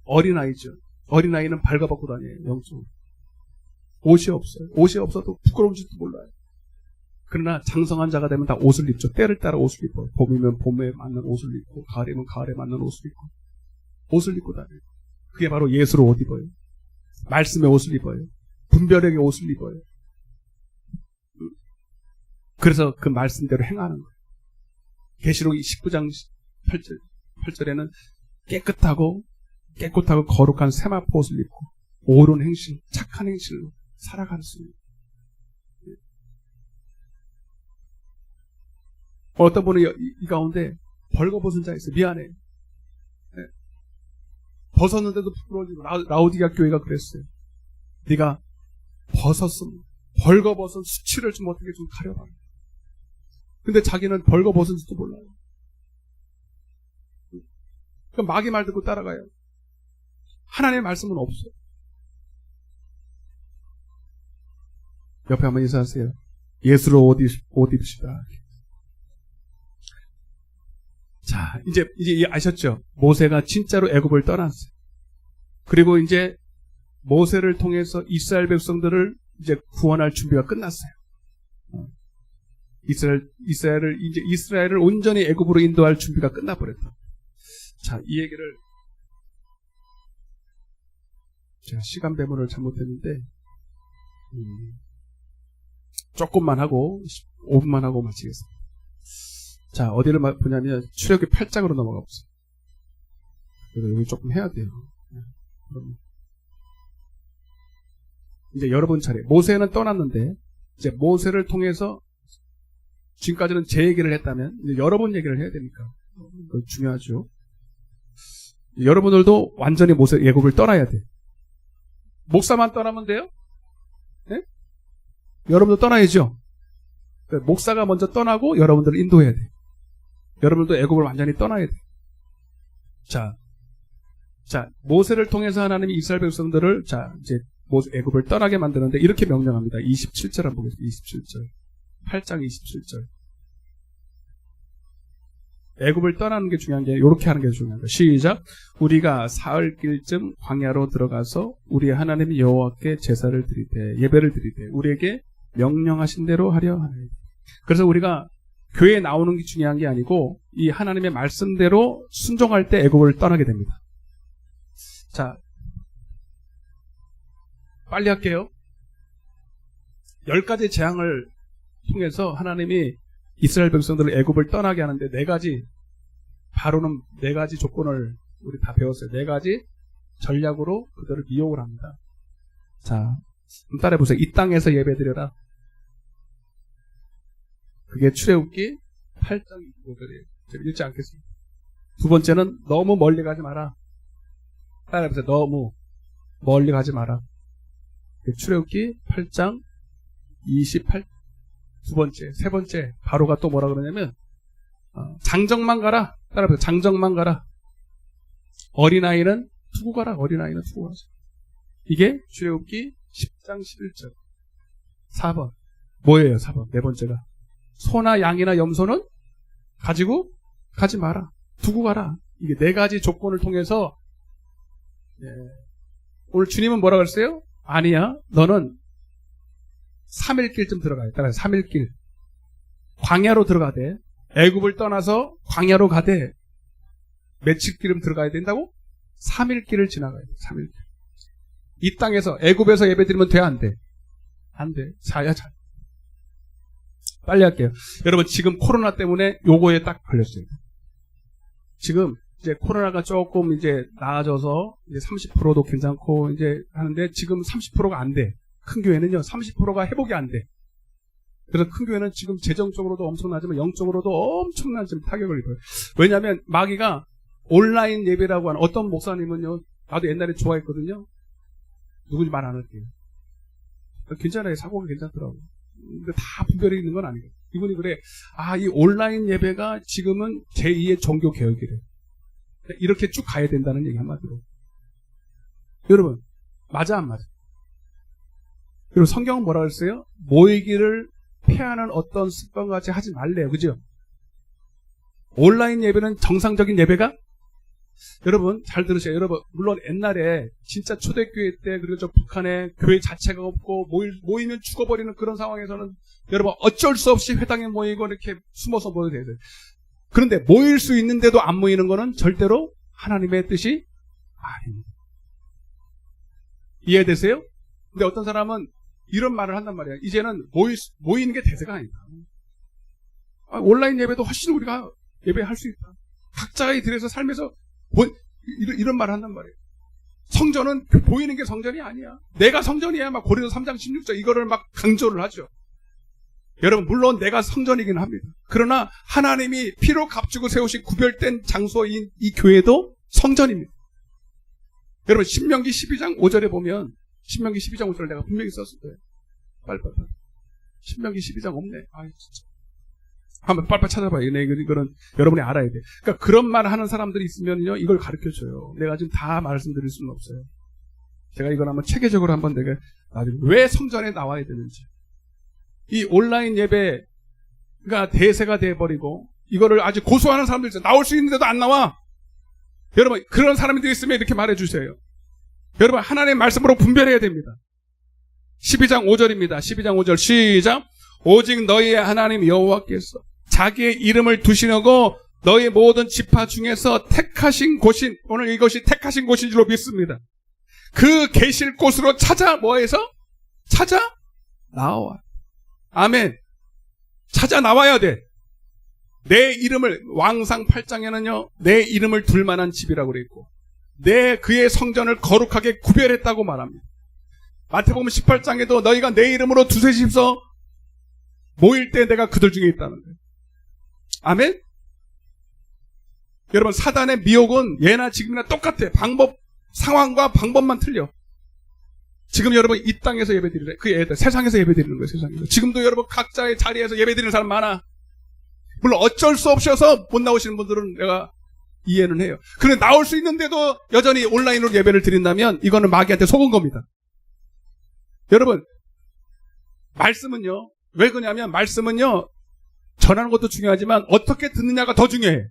어린아이죠. 어린아이는 발가벗고 다녀요. 영적으로. 옷이 없어요. 옷이 없어도 부끄러운지도 몰라요. 그러나 장성한 자가 되면 다 옷을 입죠. 때를 따라 옷을 입어요. 봄이면 봄에 맞는 옷을 입고 가을이면 가을에 맞는 옷을 입고 옷을 입고 다녀요. 그게 바로 예수로 옷 입어요. 말씀의 옷을 입어요. 분별력의 옷을 입어요. 그래서 그 말씀대로 행하는 거예요. 계시록 19장 8절에는 깨끗하고 거룩한 세마포 옷을 입고 옳은 행실, 착한 행실로 살아갈 수 있는. 어떤 분은 이 가운데 벌거벗은 자 있어요. 미안해. 네. 벗었는데도 부끄러워지고 라우디가 교회가 그랬어요. 네가 벌거벗은 수치를 좀 어떻게 좀 가려라. 근데 자기는 벌거벗은지도 몰라요. 그럼 마귀 말 듣고 따라가요. 하나님의 말씀은 없어요. 옆에 한번 인사하세요. 예수로 옷 입시다. 자, 이제 아셨죠? 모세가 진짜로 애굽을 떠났어요. 그리고 이제 모세를 통해서 이스라엘 백성들을 이제 구원할 준비가 끝났어요. 이스라엘을 온전히 애굽으로 인도할 준비가 끝나버렸다. 자, 이 얘기를 제가 시간 배분을 잘못했는데 조금만 하고 5분만 하고 마치겠습니다. 자, 어디를 보냐면 출애굽기 8장으로 넘어가 보세요. 그래서 여기 조금 해야 돼요. 이제 여러분 차례. 모세는 떠났는데 이제 모세를 통해서 지금까지는 제 얘기를 했다면 이제 여러분 얘기를 해야 되니까 중요하죠. 여러분들도 완전히 모세 애굽을 떠나야 돼. 목사만 떠나면 돼요? 네? 여러분도 떠나야죠. 목사가 먼저 떠나고 여러분들을 인도해야 돼. 여러분들도 애굽을 완전히 떠나야 돼. 자, 모세를 통해서 하나님이 이스라엘 백성들을 이제 애굽을 떠나게 만드는데 이렇게 명령합니다. 27절 한번 보겠습니다. 27절. 8장 27절. 애굽을 떠나는 게 중요한 게 이렇게 하는 게 중요한 거예요. 시작. 우리가 사흘길쯤 광야로 들어가서 우리 하나님 여호와께 제사를 드리되 예배를 드리되 우리에게 명령하신 대로 하려 하나이다. 그래서 우리가 교회에 나오는 게 중요한 게 아니고 이 하나님의 말씀대로 순종할 때 애굽을 떠나게 됩니다. 자, 빨리 할게요. 10가지 재앙을 통해서 하나님이 이스라엘 백성들을 애굽을 떠나게 하는데 바로는 네 가지 조건을 우리 다 배웠어요. 4가지 전략으로 그들을 미혹을 합니다. 자, 따라해 보세요. 이 땅에서 예배드려라. 그게 출애굽기 8장 25절이에요. 제가 읽지 않겠습니다. 두 번째는 너무 멀리 가지 마라. 따라해 보세요. 너무 멀리 가지 마라. 출애굽기 8장 28. 두 번째, 세 번째, 바로가 또 뭐라 그러냐면 장정만 가라. 따라해보세요. 장정만 가라. 어린아이는 두고 가라. 어린아이는 두고 가라. 이게 출애굽기 10장 11절. 4번. 뭐예요? 4번. 네 번째가 소나 양이나 염소는 가지고 가지 마라. 두고 가라. 이게 4가지 조건을 통해서 오늘 주님은 뭐라 그랬어요? 아니야. 너는 3일길쯤 들어가요. 따라서 3일길. 광야로 들어가대. 애굽을 떠나서 광야로 가대. 며칠길은 들어가야 된다고? 3일길을 지나가야 돼. 3일길. 이 땅에서 애굽에서 예배드리면 돼? 안 돼? 안 돼. 자야 자. 빨리 할게요. 여러분 지금 코로나 때문에 요거에 딱 걸렸어요. 지금 이제 코로나가 조금 이제 나아져서 이제 30%도 괜찮고 이제 하는데 지금 30%가 안 돼. 큰 교회는요, 30%가 회복이 안 돼. 그래서 큰 교회는 지금 재정적으로도 엄청나지만 영적으로도 엄청난 지금 타격을 입어요. 왜냐하면 마귀가 온라인 예배라고 하는 어떤 목사님은요, 나도 옛날에 좋아했거든요. 누군지 말 안 할게요. 괜찮아요. 사고가 괜찮더라고요. 근데 다 분별이 있는 건 아니에요. 이분이 그래. 이 온라인 예배가 지금은 제2의 종교 개혁이래. 이렇게 쭉 가야 된다는 얘기 한마디로. 여러분, 맞아 안 맞아? 그리고 성경은 뭐라 그랬어요? 모이기를 패하는 어떤 습관같이 하지 말래요. 그죠? 온라인 예배는 정상적인 예배가? 여러분 잘 들으세요. 여러분 물론 옛날에 진짜 초대교회 때 그리고 저 북한에 교회 자체가 없고 모이면 죽어버리는 그런 상황에서는 여러분 어쩔 수 없이 회당에 모이고 이렇게 숨어서 모여야 돼요. 그런데 모일 수 있는데도 안 모이는 거는 절대로 하나님의 뜻이 아닙니다. 이해되세요? 근데 어떤 사람은 이런 말을 한단 말이야. 이제는 모이는 게 대세가 아니다. 온라인 예배도 훨씬 우리가 예배할 수 있다. 각자가 이 들에서 삶에서 이런 말을 한단 말이에요. 성전은 보이는 게 성전이 아니야. 내가 성전이야. 막 고린도서 3장 16절 이거를 막 강조를 하죠. 여러분 물론 내가 성전이긴 합니다. 그러나 하나님이 피로 값주고 세우신 구별된 장소인 이 교회도 성전입니다. 여러분 신명기 12장 5절에 보면 신명기 12장 5절 내가 분명히 썼을 거예요. 빨리. 신명기 12장 없네. 진짜. 한번 빨리빨리 찾아봐요. 이거는 여러분이 알아야 돼. 그러니까 그런 말 하는 사람들이 있으면요, 이걸 가르쳐줘요. 내가 지금 다 말씀드릴 수는 없어요. 제가 이걸 한번 체계적으로 한번 내가 나중에 왜 성전에 나와야 되는지. 이 온라인 예배가 대세가 돼버리고 이거를 아주 고소하는 사람들 있어요. 나올 수 있는데도 안 나와. 여러분 그런 사람들이 있으면 이렇게 말해주세요. 여러분 하나님의 말씀으로 분별해야 됩니다. 12장 5절입니다. 12장 5절 시작. 오직 너희의 하나님 여호와께서 자기의 이름을 두시려고 너희 모든 지파 중에서 택하신 곳인, 오늘 이것이 택하신 곳인 줄로 믿습니다. 그 계실 곳으로 찾아 뭐해서? 찾아 나와. 아멘. 찾아 나와야 돼. 내 이름을, 왕상 8장에는요 내 이름을 둘 만한 집이라고 그랬고 그의 성전을 거룩하게 구별했다고 말합니다. 마태복음 18장에도 너희가 내 이름으로 두세 집서 모일 때 내가 그들 중에 있다는 거예요. 아멘. 여러분 사단의 미혹은 예나 지금이나 똑같아. 상황과 방법만 틀려. 지금 여러분 이 땅에서 예배드리래. 그 애들 세상에서 예배드리는 거예요. 세상에서. 지금도 여러분 각자의 자리에서 예배드리는 사람 많아. 물론 어쩔 수 없어서 못 나오시는 분들은 내가 이해는 해요. 그런데 나올 수 있는데도 여전히 온라인으로 예배를 드린다면 이거는 마귀한테 속은 겁니다. 여러분 말씀은요 왜 그러냐면 말씀은요 전하는 것도 중요하지만 어떻게 듣느냐가 더 중요해.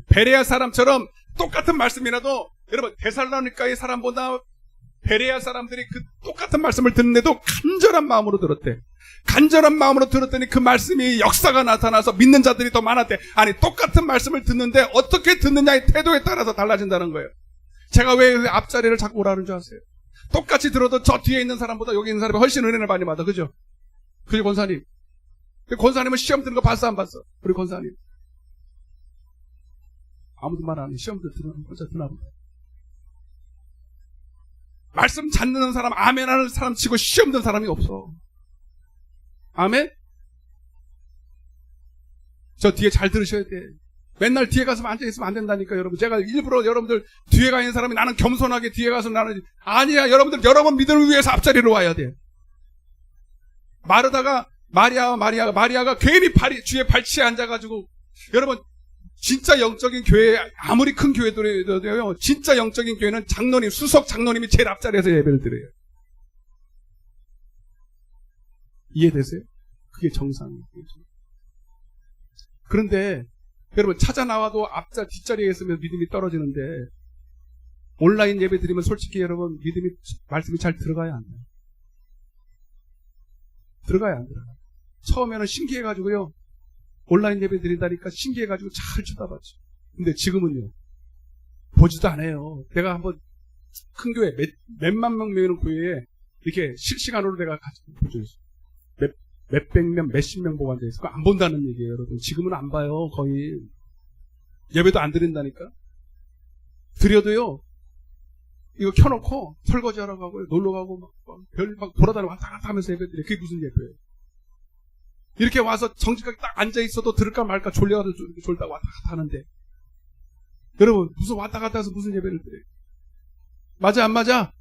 베레아 사람처럼 똑같은 말씀이라도 여러분 데살로니가의 사람보다 베레아 사람들이 그 똑같은 말씀을 듣는데도 간절한 마음으로 들었대. 간절한 마음으로 들었더니 그 말씀이 역사가 나타나서 믿는 자들이 더 많았대. 아니 똑같은 말씀을 듣는데 어떻게 듣느냐의 태도에 따라서 달라진다는 거예요. 제가 왜 앞자리를 자꾸 오라는 줄 아세요? 똑같이 들어도 저 뒤에 있는 사람보다 여기 있는 사람이 훨씬 은혜를 많이 받아. 그죠? 그죠 권사님? 권사님은 시험 드는 거 봤어 안 봤어? 우리 권사님 아무도 말 안 해. 시험 드나 보다. 말씀 잘 듣는 사람 아멘 하는 사람 치고 시험 드는 사람이 없어. 아멘? 저 뒤에 잘 들으셔야 돼. 맨날 뒤에 가서 앉아있으면 안 된다니까 여러분. 제가 일부러 여러분들 뒤에 가 있는 사람이 나는 겸손하게 뒤에 가서 나는 아니야. 여러분들 여러분 믿음을 위해서 앞자리로 와야 돼. 마르다가 마리아가 괜히 주에 발치에 앉아가지고 여러분 진짜 영적인 교회 아무리 큰 교회들이도요 진짜 영적인 교회는 장로님 수석 장로님이 제일 앞자리에서 예배를 드려요. 이해되세요? 그게 정상이에요. 그런데 여러분 찾아 나와도 뒷자리에 있으면 믿음이 떨어지는데 온라인 예배 드리면 솔직히 여러분 말씀이 잘 들어가야 안 돼요. 들어가야 안 들어가요. 처음에는 신기해가지고요 온라인 예배 드린다니까 신기해가지고 잘 쳐다봤죠. 근데 지금은요 보지도 않아요. 내가 한번 큰 교회 몇만 명 모이는 교회에 이렇게 실시간으로 내가 같이 보죠. 몇백 명, 몇십 명 보고 앉아있어. 그거 안 본다는 얘기예요, 여러분. 지금은 안 봐요, 거의. 예배도 안 드린다니까? 드려도요, 이거 켜놓고 설거지 하러 가고, 놀러 가고, 막 돌아다니고 왔다 갔다 하면서 예배 드려요. 그게 무슨 예배예요? 이렇게 와서 정직하게 딱 앉아있어도 들을까 말까 졸다가 왔다 갔다 하는데. 여러분, 무슨 왔다 갔다 해서 무슨 예배를 드려요? 맞아, 안 맞아?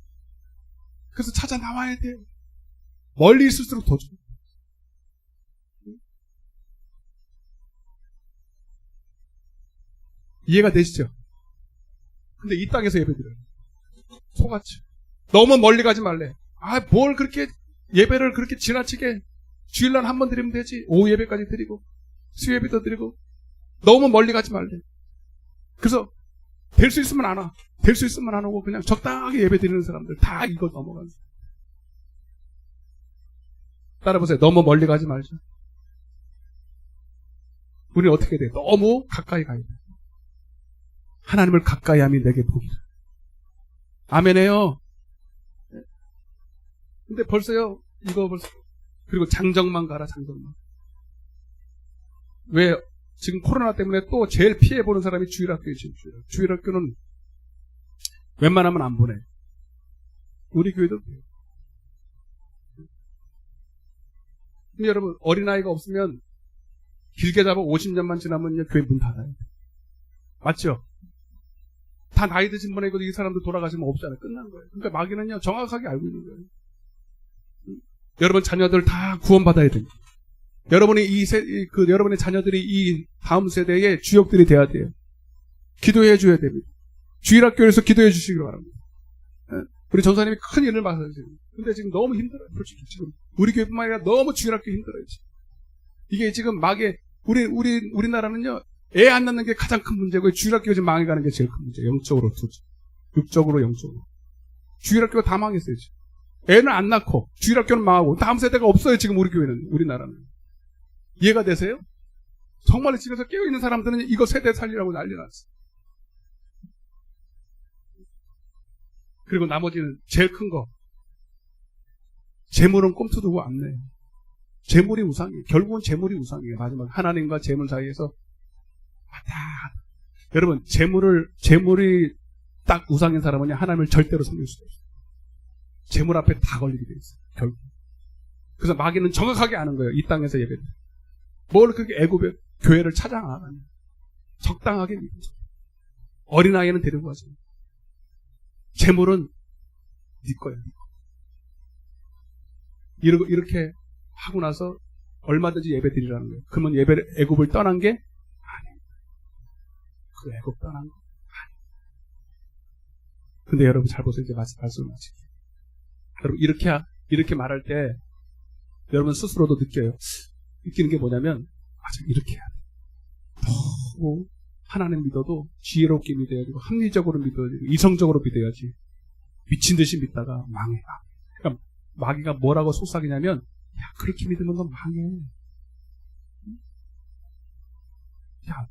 그래서 찾아 나와야 돼요. 멀리 있을수록 더 좋아요. 이해가 되시죠? 근데 이 땅에서 예배드려요. 속았죠. 너무 멀리 가지 말래. 뭘 그렇게 예배를 그렇게 지나치게 주일날 한 번 드리면 되지. 오후 예배까지 드리고 수요예배도 드리고 너무 멀리 가지 말래. 그래서 될 수 있으면 안 와. 될 수 있으면 안 오고 그냥 적당하게 예배 드리는 사람들 다 이거 넘어가는 사람. 따라보세요. 너무 멀리 가지 말자. 우리는 어떻게 돼? 너무 가까이 가야 돼. 하나님을 가까이 함이 내게 복이라. 아멘해요. 근데 벌써요, 그리고 장정만 가라, 장정만. 왜, 지금 코로나 때문에 또 제일 피해보는 사람이 주일학교에 지금 주일학교는 웬만하면 안 보내. 우리 교회도 그래요. 근데 여러분, 어린아이가 없으면 길게 잡아 50년만 지나면 교회 문 닫아요. 맞죠? 다 나이 드신 분에 이 사람들 돌아가시면 없잖아요. 끝난 거예요. 그러니까 마귀는요 정확하게 알고 있는 거예요. 여러분 자녀들 다 구원받아야 됩니다. 여러분의 자녀들이 이 다음 세대의 주역들이 돼야 돼요. 기도해 줘야 됩니다. 주일학교에서 기도해 주시기 바랍니다. 우리 전사님이 큰 일을 맡았어요. 근데 지금 너무 힘들어요. 솔직히 지금 우리 교회뿐만 아니라 너무 주일학교 힘들어요. 지금. 이게 지금 우리나라는요, 애 안 낳는 게 가장 큰 문제고, 주일학교가 지금 망해가는 게 제일 큰 문제예요. 영적으로, 육적으로, 영적으로. 주일학교가 다 망했어요, 지금. 애는 안 낳고, 주일학교는 망하고, 다음 세대가 없어요, 지금 우리 교회는, 우리나라는. 이해가 되세요? 정말 집에서 깨어있는 사람들은 이거 세대 살리라고 난리 났어요. 그리고 나머지는 제일 큰 거. 재물은 꼼수 두고 안 내요. 재물이 우상이에요. 결국은 재물이 우상이에요. 마지막 하나님과 재물 사이에서 왔다. 여러분, 재물이 딱 우상인 사람은 하나님을 절대로 섬길 수가 없어요. 재물 앞에 다 걸리게 돼 있어요. 결국. 그래서 마귀는 정확하게 아는 거예요. 이 땅에서 예배를. 뭘 그렇게 애굽의 교회를 찾아가냐. 적당하게 믿어서. 어린아이는 데리고 가세요. 재물은 네 거야. 이렇게 하고 나서 얼마든지 예배 드리라는 거예요. 그러면 애굽을 떠난 게 아니에요. 그 애굽 떠난 거 아니에요. 근데 여러분 잘 보세요. 이제 말씀을 마칠게요. 여러분 이렇게 말할 때 여러분 스스로도 느끼는 게 뭐냐면 맞아, 이렇게 해야 돼. 너무 하나님 믿어도 지혜롭게 믿어야 되고 합리적으로 믿어야 되고 이성적으로 믿어야지. 미친 듯이 믿다가 망해. 그러니까 마귀가 뭐라고 속삭이냐면 야, 그렇게 믿으면 넌 망해. 야,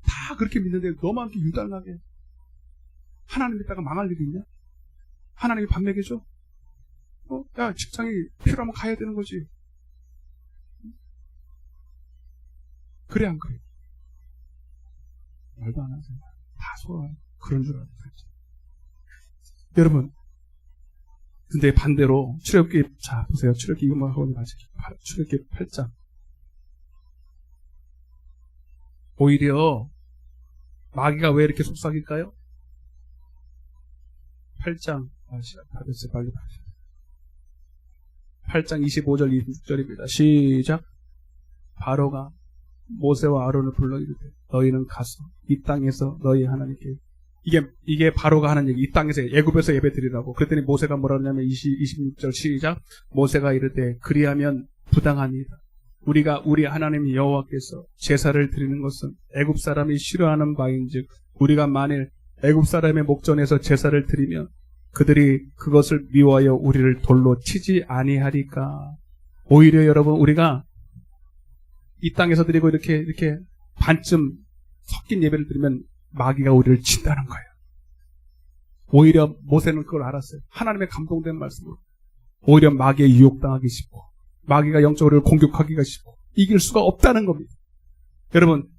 다 그렇게 믿는데 너만 이렇게 유달나게 하나님 믿다가 망할 일이 있냐? 하나님이 밥 먹여줘? 야, 직장이 필요하면 가야 되는 거지. 그래 안 그래? 말도 안 하세요. 다 소화 그런 줄 알아요. 여러분, 근데 반대로 출애굽기 자 보세요. 출애굽기 이것만 하고 마칠게요. 출애굽기 8장. 오히려 마귀가 왜 이렇게 속삭일까요? 8장 빨리 8장 25절 26절입니다. 시작. 바로가 모세와 아론을 불러 이르되 너희는 가서 이 땅에서 너희 하나님께 이게 바로가 하는 얘기. 이 땅에서 애굽에서 예배 드리라고. 그랬더니 모세가 뭐라 하냐면 26절 시작. 모세가 이르되 그리하면 부당하니이다. 우리가 우리 하나님 여호와께서 제사를 드리는 것은 애굽 사람이 싫어하는 바인즉 우리가 만일 애굽 사람의 목전에서 제사를 드리면 그들이 그것을 미워하여 우리를 돌로 치지 아니하리까. 오히려 여러분 우리가 이 땅에서 드리고 이렇게 반쯤 섞인 예배를 드리면 마귀가 우리를 친다는 거예요. 오히려 모세는 그걸 알았어요. 하나님의 감동된 말씀으로. 오히려 마귀에 유혹당하기 쉽고 마귀가 영적으로 공격하기가 쉽고 이길 수가 없다는 겁니다. 여러분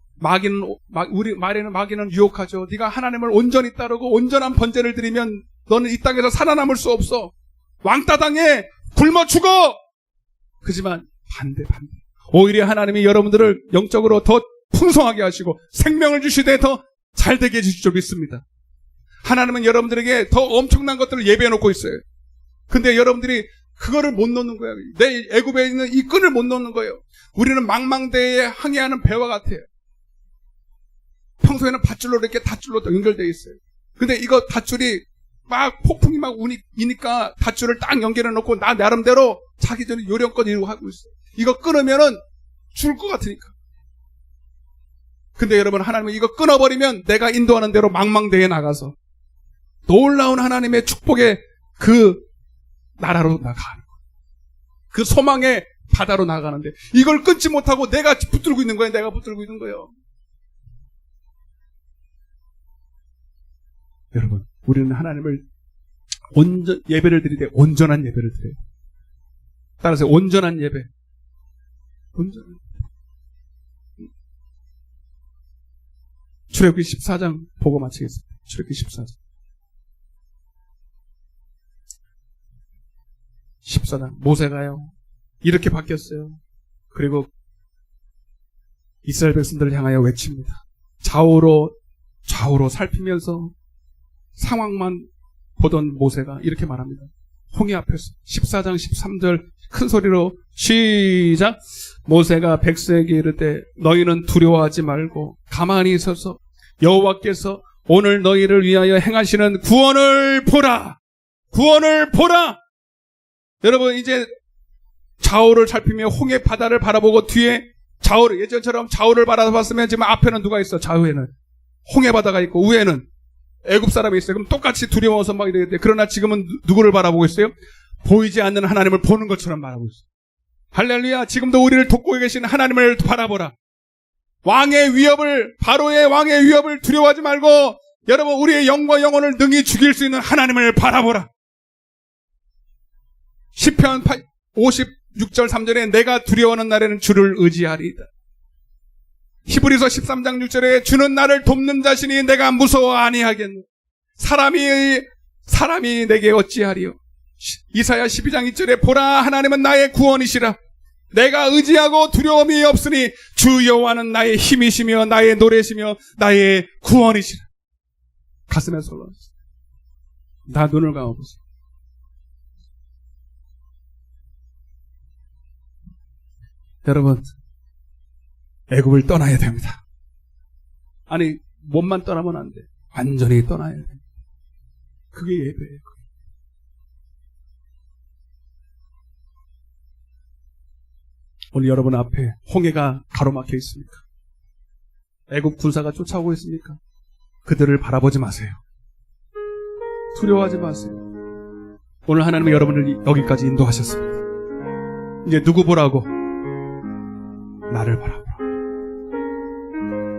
우리 말에는 마귀는 유혹하죠. 네가 하나님을 온전히 따르고 온전한 번제를 드리면 너는 이 땅에서 살아남을 수 없어. 왕따 당해 굶어 죽어. 그렇지만 반대. 오히려 하나님이 여러분들을 영적으로 더 풍성하게 하시고 생명을 주시되 더 잘되게 해주실 줄 믿습니다. 하나님은 여러분들에게 더 엄청난 것들을 예배해 놓고 있어요. 근데 여러분들이 그거를 못 놓는 거예요. 내 애굽에 있는 이 끈을 못 놓는 거예요. 우리는 망망대해에 항해하는 배와 같아요. 평소에는 밧줄로 이렇게 닷줄로 연결되어 있어요. 근데 이거 닷줄이 막 폭풍이 막 이니까 닷줄을 딱 연결해 놓고 나 나름대로 자기 전에 요령껏 이러고 하고 있어요. 이거 끊으면은 죽을 것 같으니까. 근데 여러분 하나님은 이거 끊어버리면 내가 인도하는 대로 망망대해에 나가서 놀라운 하나님의 축복의 그 나라로 나가는 거예요. 그 소망의 바다로 나가는데 이걸 끊지 못하고 내가 붙들고 있는 거예요. 내가 붙들고 있는 거예요. 여러분 우리는 하나님을 예배를 드릴 때 온전한 예배를 드려요. 따라서 온전한 예배. 출애굽기 14장 보고 마치겠습니다. 출애굽기 14장 모세가요 이렇게 바뀌었어요. 그리고 이스라엘 백성들을 향하여 외칩니다. 좌우로 살피면서 상황만 보던 모세가 이렇게 말합니다. 홍해 앞에서 14장 13절 큰 소리로 시작. 모세가 백성에게 이르되 너희는 두려워하지 말고 가만히 있어서 여호와께서 오늘 너희를 위하여 행하시는 구원을 보라. 구원을 보라. 여러분 이제 좌우를 살피며 홍해 바다를 바라보고 뒤에 좌우를 예전처럼 좌우를 바라봤으면 지금 앞에는 누가 있어? 좌우에는 홍해 바다가 있고 우에는 애굽 사람이 있어요. 그럼 똑같이 두려워서 막 이러는데 그러나 지금은 누구를 바라보고 있어요? 보이지 않는 하나님을 보는 것처럼 바라보고 있어요. 할렐루야. 지금도 우리를 돕고 계신 하나님을 바라보라. 왕의 위협을 바로의 왕의 위협을 두려워하지 말고 여러분 우리의 영과 영혼을 능히 죽일 수 있는 하나님을 바라보라. 시편 56절 3절에 내가 두려워하는 날에는 주를 의지하리이다. 히브리서 13장 6절에 주는 나를 돕는 자신이 내가 무서워 아니하겠노. 사람이 내게 어찌하리요. 이사야 12장 2절에 보라 하나님은 나의 구원이시라. 내가 의지하고 두려움이 없으니 주 여호와는 나의 힘이시며 나의 노래시며 나의 구원이시라. 가슴에 솔로 다 눈을 감아보세요. 여러분 애굽을 떠나야 됩니다. 아니 몸만 떠나면 안 돼. 완전히 떠나야 돼. 그게 예배예요. 오늘 여러분 앞에 홍해가 가로막혀 있습니까? 애굽 군사가 쫓아오고 있습니까? 그들을 바라보지 마세요. 두려워하지 마세요. 오늘 하나님은 여러분을 여기까지 인도하셨습니다. 이제 누구 보라고? 나를 바라보라.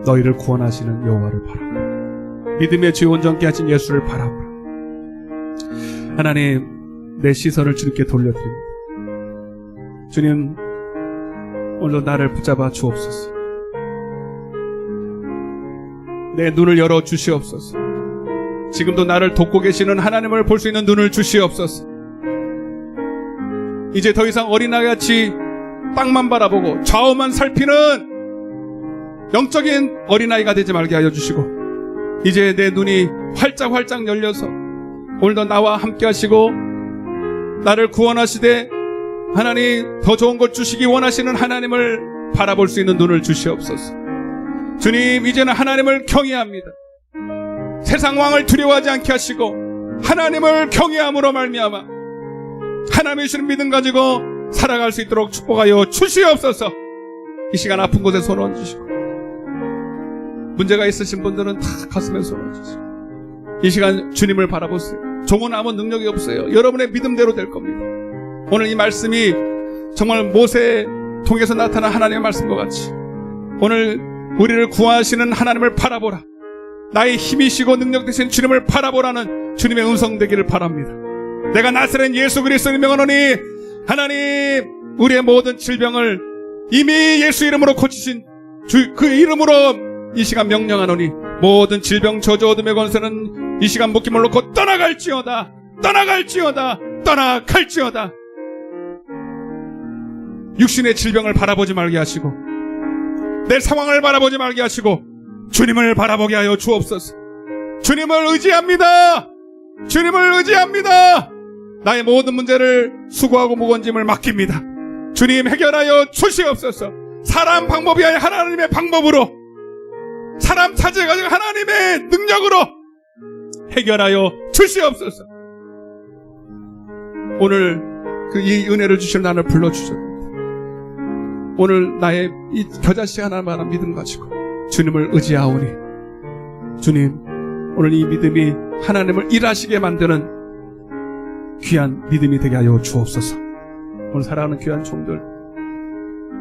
너희를 구원하시는 여호와를 바라보라. 믿음의 주 온전케 하신 예수를 바라보라. 하나님 내 시선을 주님께 돌려드립니다. 주님 오늘도 나를 붙잡아 주옵소서. 내 눈을 열어 주시옵소서. 지금도 나를 돕고 계시는 하나님을 볼 수 있는 눈을 주시옵소서. 이제 더 이상 어린아이같이 땅만 바라보고 좌우만 살피는 영적인 어린아이가 되지 말게 하여 주시고 이제 내 눈이 활짝활짝 열려서 오늘도 나와 함께 하시고 나를 구원하시되 하나님 더 좋은 것 주시기 원하시는 하나님을 바라볼 수 있는 눈을 주시옵소서. 주님 이제는 하나님을 경외합니다. 세상 왕을 두려워하지 않게 하시고 하나님을 경외함으로 말미암아 하나님의 주시는 믿음 가지고 살아갈 수 있도록 축복하여 주시옵소서. 이 시간 아픈 곳에 손 얹으시고 문제가 있으신 분들은 다 가슴에 손 얹으시고 이 시간 주님을 바라보세요. 종은 아무 능력이 없어요. 여러분의 믿음대로 될 겁니다. 오늘 이 말씀이 정말 모세 통해서 나타난 하나님의 말씀과 같이 오늘 우리를 구하시는 하나님을 바라보라. 나의 힘이시고 능력 되신 주님을 바라보라는 주님의 음성 되기를 바랍니다. 내가 나사렛 예수 그리스도를 명하노니 하나님 우리의 모든 질병을 이미 예수 이름으로 고치신 그 이름으로 이 시간 명령하노니 모든 질병 저주 어둠의 권세는 이 시간 묶임을 놓고 떠나갈지어다. 떠나갈지어다. 떠나갈지어다. 육신의 질병을 바라보지 말게 하시고 내 상황을 바라보지 말게 하시고 주님을 바라보게 하여 주옵소서. 주님을 의지합니다. 주님을 의지합니다. 나의 모든 문제를 수고하고 무거운 짐을 맡깁니다. 주님 해결하여 주시옵소서. 사람 방법이 아니라 하나님의 방법으로 사람 찾아가지고 하나님의 능력으로 해결하여 주시옵소서. 오늘 이 은혜를 주시는 나를 불러주셨습니다. 오늘 나의 이 겨자씨 하나만한 믿음 가지고 주님을 의지하오니 주님 오늘 이 믿음이 하나님을 일하시게 만드는 귀한 믿음이 되게 하여 주옵소서. 오늘 사랑하는 귀한 종들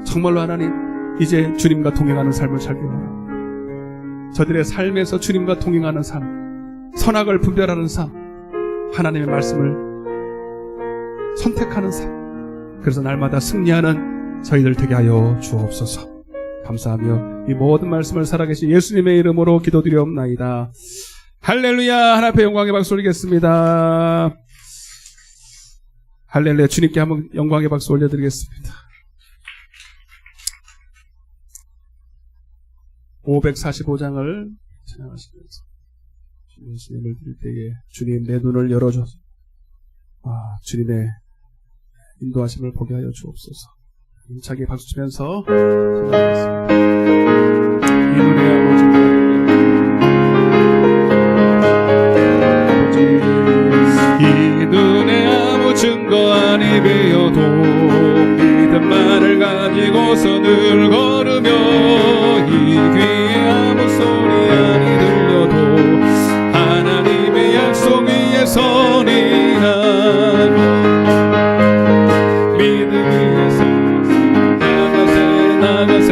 정말로 하나님 이제 주님과 동행하는 삶을 살게 원합니다. 저들의 삶에서 주님과 동행하는 삶, 선악을 분별하는 삶, 하나님의 말씀을 선택하는 삶, 그래서 날마다 승리하는 저희들 되게 하여 주옵소서. 감사하며 이 모든 말씀을 살아계신 예수님의 이름으로 기도드리옵나이다. 할렐루야. 하나님 앞에 영광의 박수 올리겠습니다. 할렐루야. 주님께 한번 영광의 박수 올려드리겠습니다. 545장을 찬양하시면서 예수님을 드릴 때에 주님 내 눈을 열어줘서 주님의 인도하심을 보게 하여 주옵소서. 자기 박수 치면서 기도하겠습니다. 이 노래 아버지, 이 눈에 아무 증거 아니 비어도 믿음만을 가지고서 늘 걸으며, 이 귀에 아무 소리 아니 들려도 하나님의 약속 위에 선이하며, 믿음 위에서 나가세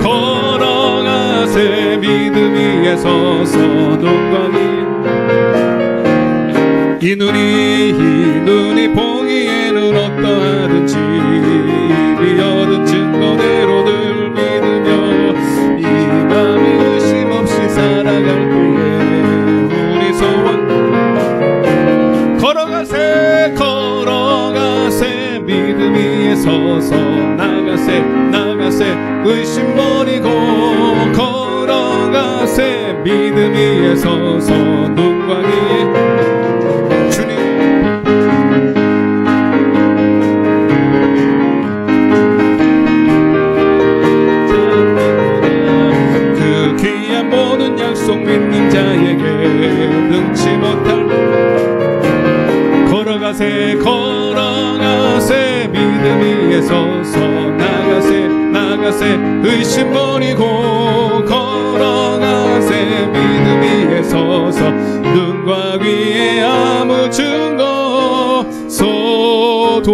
걸어가세, 믿음 위에 서서 눈과 이 눈이 보기에는 어떠하든지 이리 얻은 증거대로 늘 믿으며, 이 맘이 의심 없이 살아갈 때에 우리 소원 걸어가세 믿음 위에 서서 나가세 의심 버리고 걸어가세, 믿음 위에 서서 눈과 귀에 주님 그 귀한 모든 약속 믿는 자에게 능치 못할 걸어가세 믿음 위에 서서 나가세 의심 버리고 걸어가세, 믿음 위에 서서 눈과 귀에 아무 증거 서도.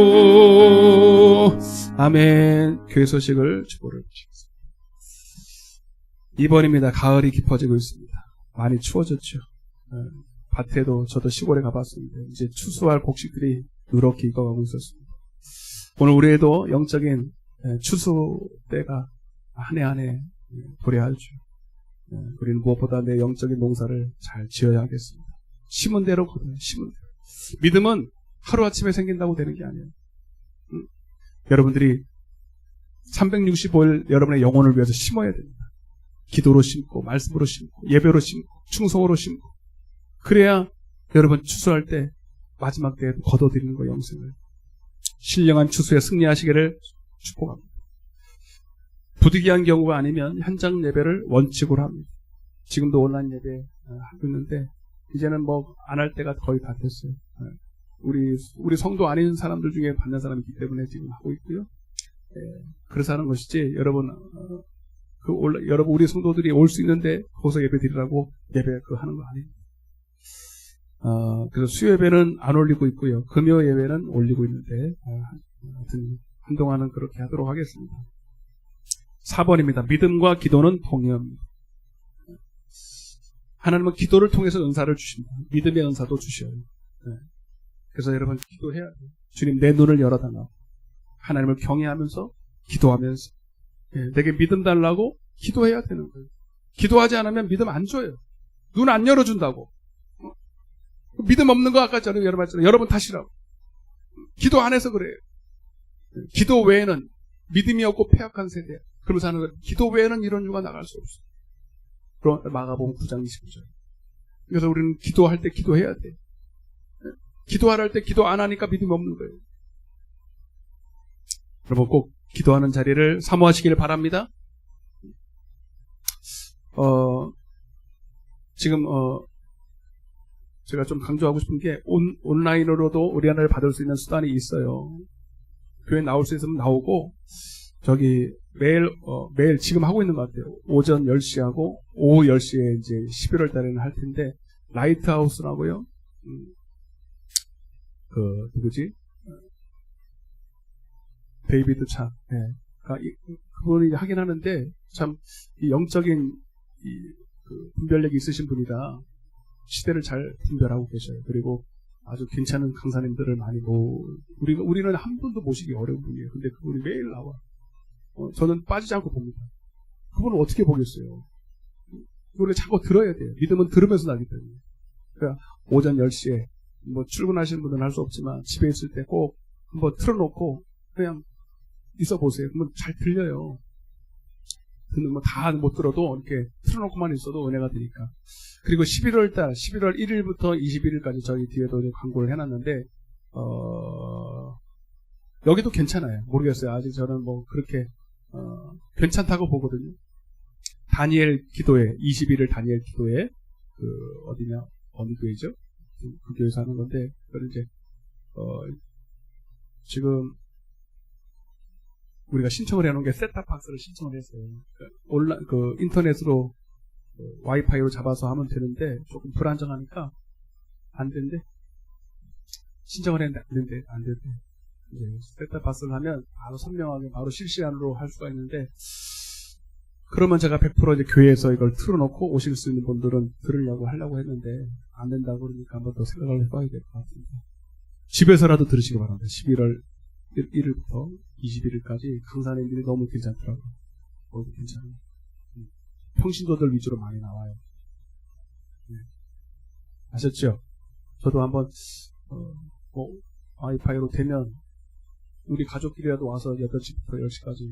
아멘. 교회 소식을 축복을 주시겠습니다. 2번입니다. 가을이 깊어지고 있습니다. 많이 추워졌죠. 밭에도 저도 시골에 가봤습니다. 이제 추수할 곡식들이 누렇게 익어가고 있었습니다. 오늘 우리에도 영적인 추수 때가 한 해 한 해 도래하죠. 우리는 무엇보다 내 영적인 농사를 잘 지어야 하겠습니다. 심은 대로 거둬요. 심은 대로. 믿음은 하루아침에 생긴다고 되는 게 아니에요. 여러분들이 365일 여러분의 영혼을 위해서 심어야 됩니다. 기도로 심고, 말씀으로 심고, 예배로 심고, 충성으로 심고, 그래야 여러분 추수할 때 마지막 때에 거둬들이는 거, 영생을. 신령한 추수에 승리하시기를 축복합니다. 부득이한 경우가 아니면 현장 예배를 원칙으로 합니다. 지금도 온라인 예배 하고 있는데 이제는 뭐 안 할 때가 거의 다 됐어요. 우리 성도 아닌 사람들 중에 받는 사람이 있기 때문에 지금 하고 있고요. 그래서 하는 것이지, 여러분 여러분 우리 성도들이 올 수 있는데 거기서 예배 드리라고 예배 하는 거 아니에요. 그래서 수요 예배는 안 올리고 있고요. 금요 예배는 올리고 있는데, 하여튼 한동안은 그렇게 하도록 하겠습니다. 4번입니다. 믿음과 기도는 동의합니다. 하나님은 기도를 통해서 은사를 주십니다. 믿음의 은사도 주셔요. 그래서 여러분 기도해야 돼요. 주님, 내 눈을 열어달라. 하나님을 경외하면서 기도하면서 내게 믿음 달라고 기도해야 되는 거예요. 기도하지 않으면 믿음 안 줘요. 눈 안 열어준다고. 믿음 없는 거 아까 전에 여러분 탓이라고. 기도 안 해서 그래요. 기도 외에는 믿음이 없고 패역한 세대. 그러면서 하는 거예요. 기도 외에는 이런 유가 나갈 수 없어. 그럼 마가복음 9장 29절. 그래서 우리는 기도할 때 기도해야 돼. 기도하라 할 때 기도 안 하니까 믿음이 없는 거예요. 여러분 꼭 기도하는 자리를 사모하시길 바랍니다. 지금 제가 좀 강조하고 싶은 게 온라인으로도 우리 하나를 받을 수 있는 수단이 있어요. 교회 나올 수 있으면 나오고, 저기 매일 지금 하고 있는 것 같아요. 오전 10시하고 오후 10시에 이제 11월 달에는 할 텐데, 라이트하우스라고요. 누구지? 데이비드 차. 그분이 하긴 하는데, 참, 이 영적인 분별력이 있으신 분이다. 시대를 잘 분별하고 계셔요. 그리고 아주 괜찮은 강사님들을 많이 우리는 한 분도 모시기 어려운 분이에요. 근데 그분이 매일 나와. 저는 빠지지 않고 봅니다. 그분을 어떻게 보겠어요? 그걸 자꾸 들어야 돼요. 믿음은 들으면서 나기 때문에. 그러니까 오전 10시에 뭐 출근하시는 분들은 할 수 없지만 집에 있을 때 꼭 한번 틀어놓고 그냥 있어 보세요. 그러면 잘 들려요. 뭐 다 못 들어도 이렇게 틀어놓고만 있어도 은혜가 되니까. 그리고 11월 1일부터 21일까지 저희 뒤에도 광고를 해놨는데, 여기도 괜찮아요. 모르겠어요. 아직 저는 뭐 그렇게, 괜찮다고 보거든요. 다니엘 기도회, 21일 다니엘 기도회, 어디냐, 어느 교회죠? 그 교회에서 하는 건데, 그걸 이제, 지금, 우리가 신청을 해놓은 게 셋탑박스를 신청을 했어요. 인터넷으로, 와이파이로 잡아서 하면 되는데, 조금 불안정하니까, 안 된대. 신청을 했는데, 안 된대. 이제, 셋탑박스를 하면, 바로 선명하게, 바로 실시간으로 할 수가 있는데, 그러면 제가 100% 이제 교회에서 이걸 틀어놓고 오실 수 있는 분들은 들으려고 하려고 했는데, 안 된다고 그러니까 한번 더 생각을 해봐야 될 것 같습니다. 집에서라도 들으시기 바랍니다. 11월 1일부터 21일까지 강사님들이 너무 괜찮더라고요. 너무 괜찮아요. 평신도들 위주로 많이 나와요. 네. 아셨죠? 저도 한번, 와이파이로 되면, 우리 가족끼리라도 와서 8시부터 10시까지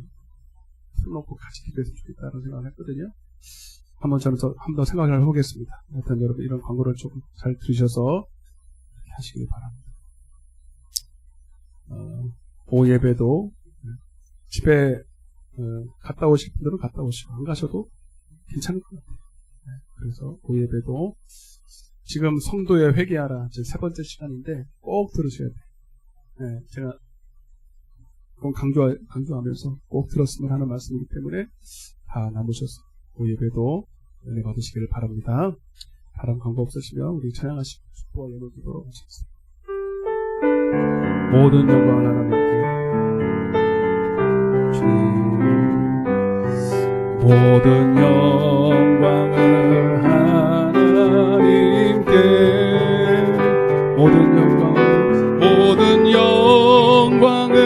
풀놓고 같이 기도했으면 좋겠다는 생각을 했거든요. 저는 한번 생각을 해보겠습니다. 하여튼 여러분 이런 광고를 조금 잘 들으셔서 하시길 바랍니다. 오후 예배도 집에 갔다 오실 분들은 갔다 오시고 안 가셔도 괜찮을 것 같아요. 그래서 오후 예배도 지금 성도의 회개하라 제 3번째 시간인데 꼭 들으셔야 돼요. 제가 강조하면서 꼭 들었으면 하는 말씀이기 때문에 다 남으셔서 오후 예배도 은혜 받으시기를 바랍니다. 다른 광고 없으시면 우리 찬양하시고 축복과 예물 기도로 마치겠습니다. 모든 영광을 하나님께 주님, 모든 영광을 하나님께, 모든 영광을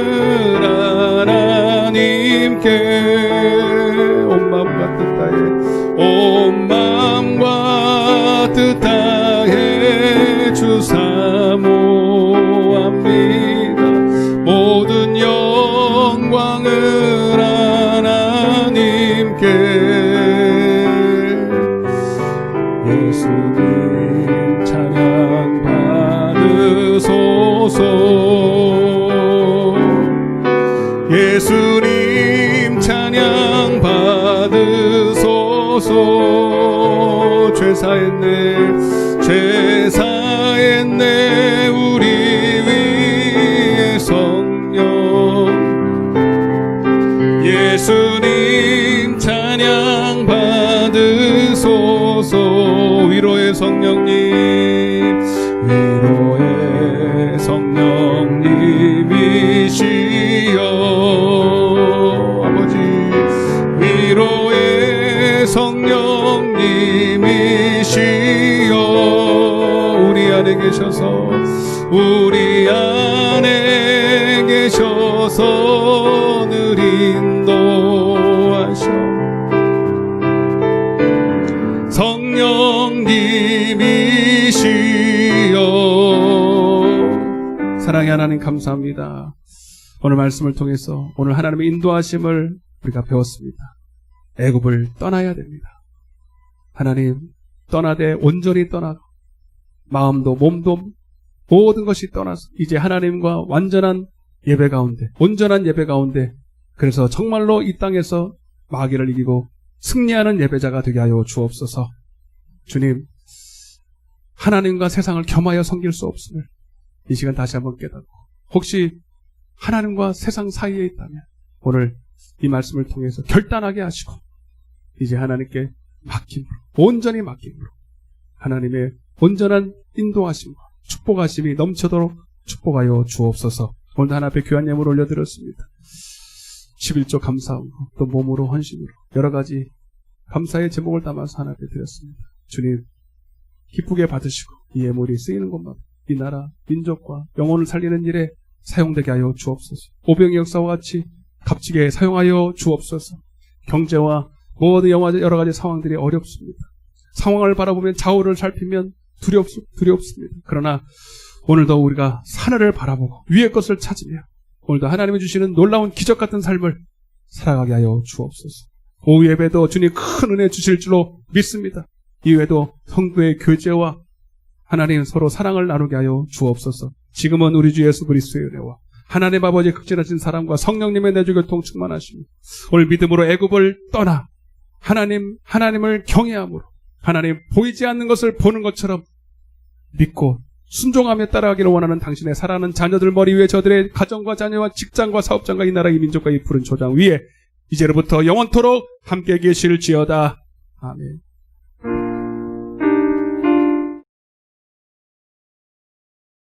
하나님께, 온 마음과 뜻 다해 주 사모합니다. 모든 영광을 하나님께, 예수님 찬양 받으소서. 예수님 찬양 받으소서. 죄사했네 우리 위에 성령. 예수님 찬양 받으소서. 위로의 성령님이시여 아버지, 위로의 성령님이시여 우리 안에 계셔서 늘 인도하셔. 성령님이시여. 사랑의 하나님 감사합니다. 오늘 말씀을 통해서 오늘 하나님의 인도하심을 우리가 배웠습니다. 애굽을 떠나야 됩니다. 하나님 떠나되 온전히 떠나고 마음도 몸도 모든 것이 떠나서 이제 하나님과 완전한 예배 가운데, 온전한 예배 가운데, 그래서 정말로 이 땅에서 마귀를 이기고 승리하는 예배자가 되게 하여 주옵소서. 주님, 하나님과 세상을 겸하여 섬길 수 없음을 이 시간 다시 한번 깨닫고, 혹시 하나님과 세상 사이에 있다면 오늘 이 말씀을 통해서 결단하게 하시고 이제 하나님께 맡김으로, 온전히 맡김으로 하나님의 온전한 인도하심과 축복하심이 넘쳐도록 축복하여 주옵소서. 오늘도 하나 앞에 귀한 예물 올려드렸습니다. 11조 감사하고 또 몸으로 헌신으로 여러 가지 감사의 제목을 담아서 하나 앞에 드렸습니다. 주님 기쁘게 받으시고 이 예물이 쓰이는 것만 이 나라 민족과 영혼을 살리는 일에 사용되게 하여 주옵소서. 오병의 역사와 같이 값지게 사용하여 주옵소서. 경제와 모든 여러 가지 상황들이 어렵습니다. 상황을 바라보면 좌우를 살피면 두렵습니다. 그러나 오늘도 우리가 하늘을 바라보고 위의 것을 찾으며 오늘도 하나님이 주시는 놀라운 기적 같은 삶을 살아가게 하여 주옵소서. 오후 예배도 주님 큰 은혜 주실 줄로 믿습니다. 이외에도 성도의 교제와 하나님 서로 사랑을 나누게 하여 주옵소서. 지금은 우리 주 예수 그리스도의 은혜와 하나님 아버지의 극진하신 사랑과 성령님의 내주교통 충만하시며 오늘 믿음으로 애굽을 떠나 하나님을 경외함으로 하나님 보이지 않는 것을 보는 것처럼 믿고 순종하며 따라가기를 원하는 당신의 사랑하는 자녀들 머리 위에 저들의 가정과 자녀와 직장과 사업장과 이 나라 이 민족과 이 푸른 초장 위에 이제로부터 영원토록 함께 계실지어다. 아멘.